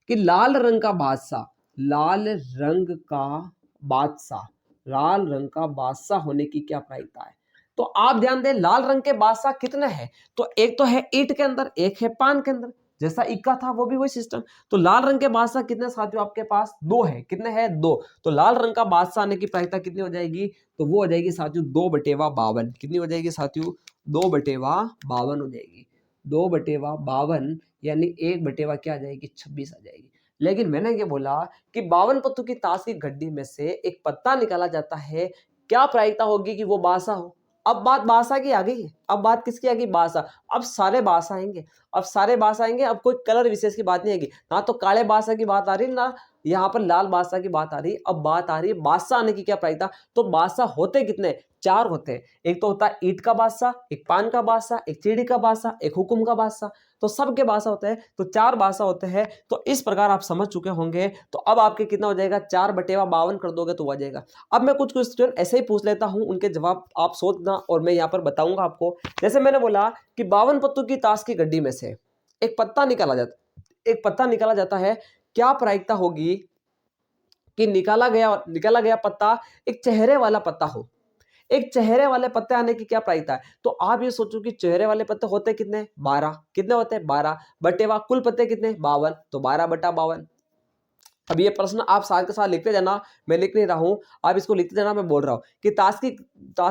कि लाल रंग का बादशाह, लाल रंग का बादशाह, लाल रंग का बादशाह होने की क्या प्रायिकता है। तो आप ध्यान दें, लाल रंग के बादशाह कितने हैं, तो एक तो है ईंट के अंदर, एक है पान के अंदर, जैसा इक्का था वो भी वही सिस्टम। तो लाल रंग के बादशाह कितने साथियों आपके पास, 2 है, कितने हैं 2। तो लाल रंग का बादशाह आने की प्रायिकता कितनी हो जाएगी, तो वो हो जाएगी साथियों 2/52। कितनी हो जाएगी साथियों, 2/52 हो जाएगी। 2/52 यानी 1/, क्या आ जाएगी, 26 आ जाएगी। लेकिन मैंने ये बोला कि 52 पत्तों की ताश की गड्डी में से एक पत्ता निकाला जाता है, क्या प्रायिकता होगी कि वो बादशाह हो। अब बात बादशाह की आ गई है, अब बात किसकी आ गई, बादशाह। अब सारे बादशाह आएंगे, अब सारे बादशाह आएंगे, अब कोई कलर विशेष की बात नहीं आएगी, ना तो काले बादशाह की बात आ रही, ना यहाँ पर लाल बादशाह की बात आ रही। अब बात आ रही है बादशाह आने की क्या प्रायिकता। तो बादशाह होते कितने, 4 होते हैं। एक तो होता है ईंट का बादशाह, एक पान का बादशाह, एक चीड़ी का बादशाह, एक हुकुम का बादशाह। तो सबके बादशाह होते हैं, तो 4 बादशाह होते हैं। तो इस प्रकार आप समझ चुके होंगे। तो अब आपके कितना हो जाएगा, 4/52 कर दोगे तो आ जाएगा। अब मैं कुछ क्वेश्चन ऐसे ही पूछ लेता हूं, उनके जवाब आप सोचना और मैं यहाँ पर बताऊंगा आपको। जैसे मैंने बोला कि 52 पत्तों की ताश की गड्डी में से एक पत्ता निकाला जाता है, क्या प्रायिकता होगी कि निकाला गया पत्ता एक चेहरे वाला पत्ता हो। एक चेहरे वाले पत्ते आने की क्या प्रायिकता है। तो आप ये सोचो कि चेहरे वाले पत्ते होते कितने, 12। कितने होते हैं, 12 बटेवा कुल पत्ते कितने, 52, तो 12/52। अब ये प्रश्न आप साथ के साथ लिखते जाना, मैं लिख नहीं रहा हूं, आप इसको लिखते जाना, मैं बोल रहा हूं कि ताश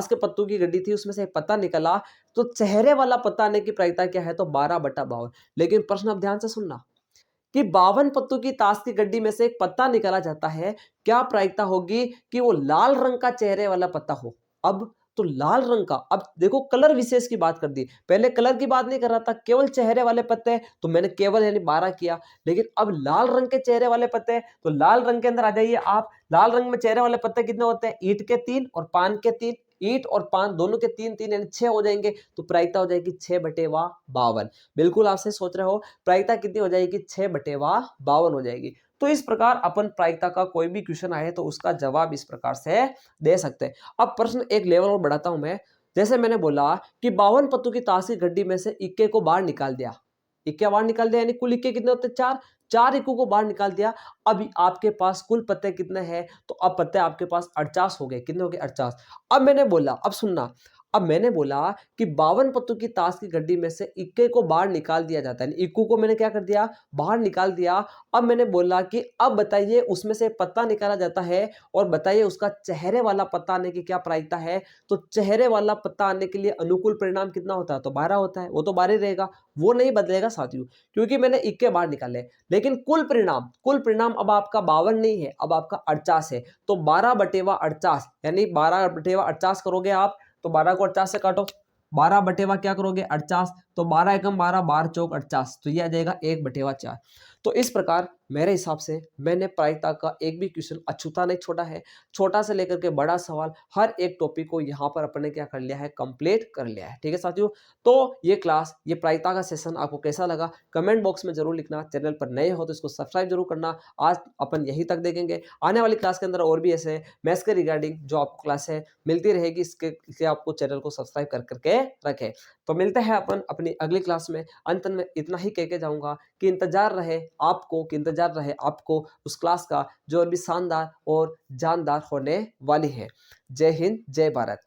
के पत्तों की गड्डी थी, उसमें से एक पत्ता निकला, तो चेहरे वाला पत्ता आने की प्रायिकता क्या है, तो 12/52। लेकिन प्रश्न अब ध्यान से सुनना कि 52 पत्तों की ताश की गड्डी में से एक पत्ता निकाला जाता है, क्या प्रायिकता होगी कि वो लाल रंग का चेहरे वाला पत्ता हो। अब तो लाल रंग का, अब देखो कलर विशेष की बात कर दी, पहले कलर की बात नहीं कर रहा था, केवल चेहरे वाले पत्ते, तो मैंने केवल यानी 12 किया। लेकिन अब लाल रंग के चेहरे वाले पत्ते, तो लाल रंग के अंदर आ जाइए आप। लाल रंग में चेहरे वाले पत्ते कितने होते हैं, ईंट के 3 और पान के 3, ईंट और पान दोनों के 3 यानी 6 हो जाएंगे। तो प्रायिकता हो जाएगी 6/52। बिल्कुल आप सही सोच रहे हो, प्रायिकता कितनी हो जाएगी, 6/52 हो जाएगी। तो इस प्रकार अपन प्रायिकता का कोई भी क्वेश्चन आए तो उसका जवाब इस प्रकार से दे सकते हैं। अब प्रश्न एक लेवल और बढ़ाता हूं मैं। जैसे मैंने बोला कि 52 पत्तों की ताश की गड्डी में से इक्के को बाहर निकाल दिया, इक्के बाहर निकाल दिया, यानी कुल इक्के कितने होते हैं, 4, 4 इक्कों को बाहर निकाल दिया। अब आपके पास कुल पत्ते कितने हैं, तो अब पत्ते आपके पास 48 हो गए। कितने हो गए, 48। अब मैंने बोला, अब सुनना, अब मैंने बोला कि 52 पत्तों की ताश की गड्डी में से इक्के को बाहर निकाल दिया जाता है, इक्कों को मैंने क्या कर दिया, बाहर निकाल दिया। अब मैंने बोला कि अब बताइए उसमें से पत्ता निकाला जाता है और बताइए उसका चेहरे वाला पत्ता आने की क्या प्रायिकता है। तो चेहरे वाला पत्ता आने के लिए अनुकूल परिणाम कितना होता है, तो 12 होता है, वो तो 12 रहेगा, वो नहीं बदलेगा साथियों, क्योंकि मैंने इक्के बाहर निकाले। लेकिन कुल परिणाम अब आपका 52 नहीं है, अब आपका 48 है। तो 12/48 यानी 12/48 करोगे आप, तो 12 को 48 से काटो, 12/, क्या करोगे 48, तो 12 एकम 12, 12 चौक 48, तो ये आ जाएगा 1/4। तो इस प्रकार मेरे हिसाब से मैंने प्रायिकता का एक भी क्वेश्चन अछूता नहीं छोड़ा है। छोटा से लेकर के बड़ा सवाल हर एक टॉपिक को यहाँ पर अपने क्या कर लिया है, कंप्लीट कर लिया है। ठीक है साथियों, तो ये क्लास, ये प्रायिकता का सेशन आपको कैसा लगा कमेंट बॉक्स में जरूर लिखना। चैनल पर नए हो तो इसको सब्सक्राइब जरूर करना। आज अपन यहीं तक देखेंगे, आने वाली क्लास के अंदर और भी ऐसे मैथ्स के रिगार्डिंग जो आपको क्लास है मिलती रहेगी, इसके लिए आपको चैनल को सब्सक्राइब कर करके रखें। तो मिलते हैं अपन अपनी अगली क्लास में। अंत में इतना ही कह के जाऊंगा कि इंतजार रहे आपको उस क्लास का जो अभी शानदार और जानदार होने वाली है। जय हिंद, जय भारत।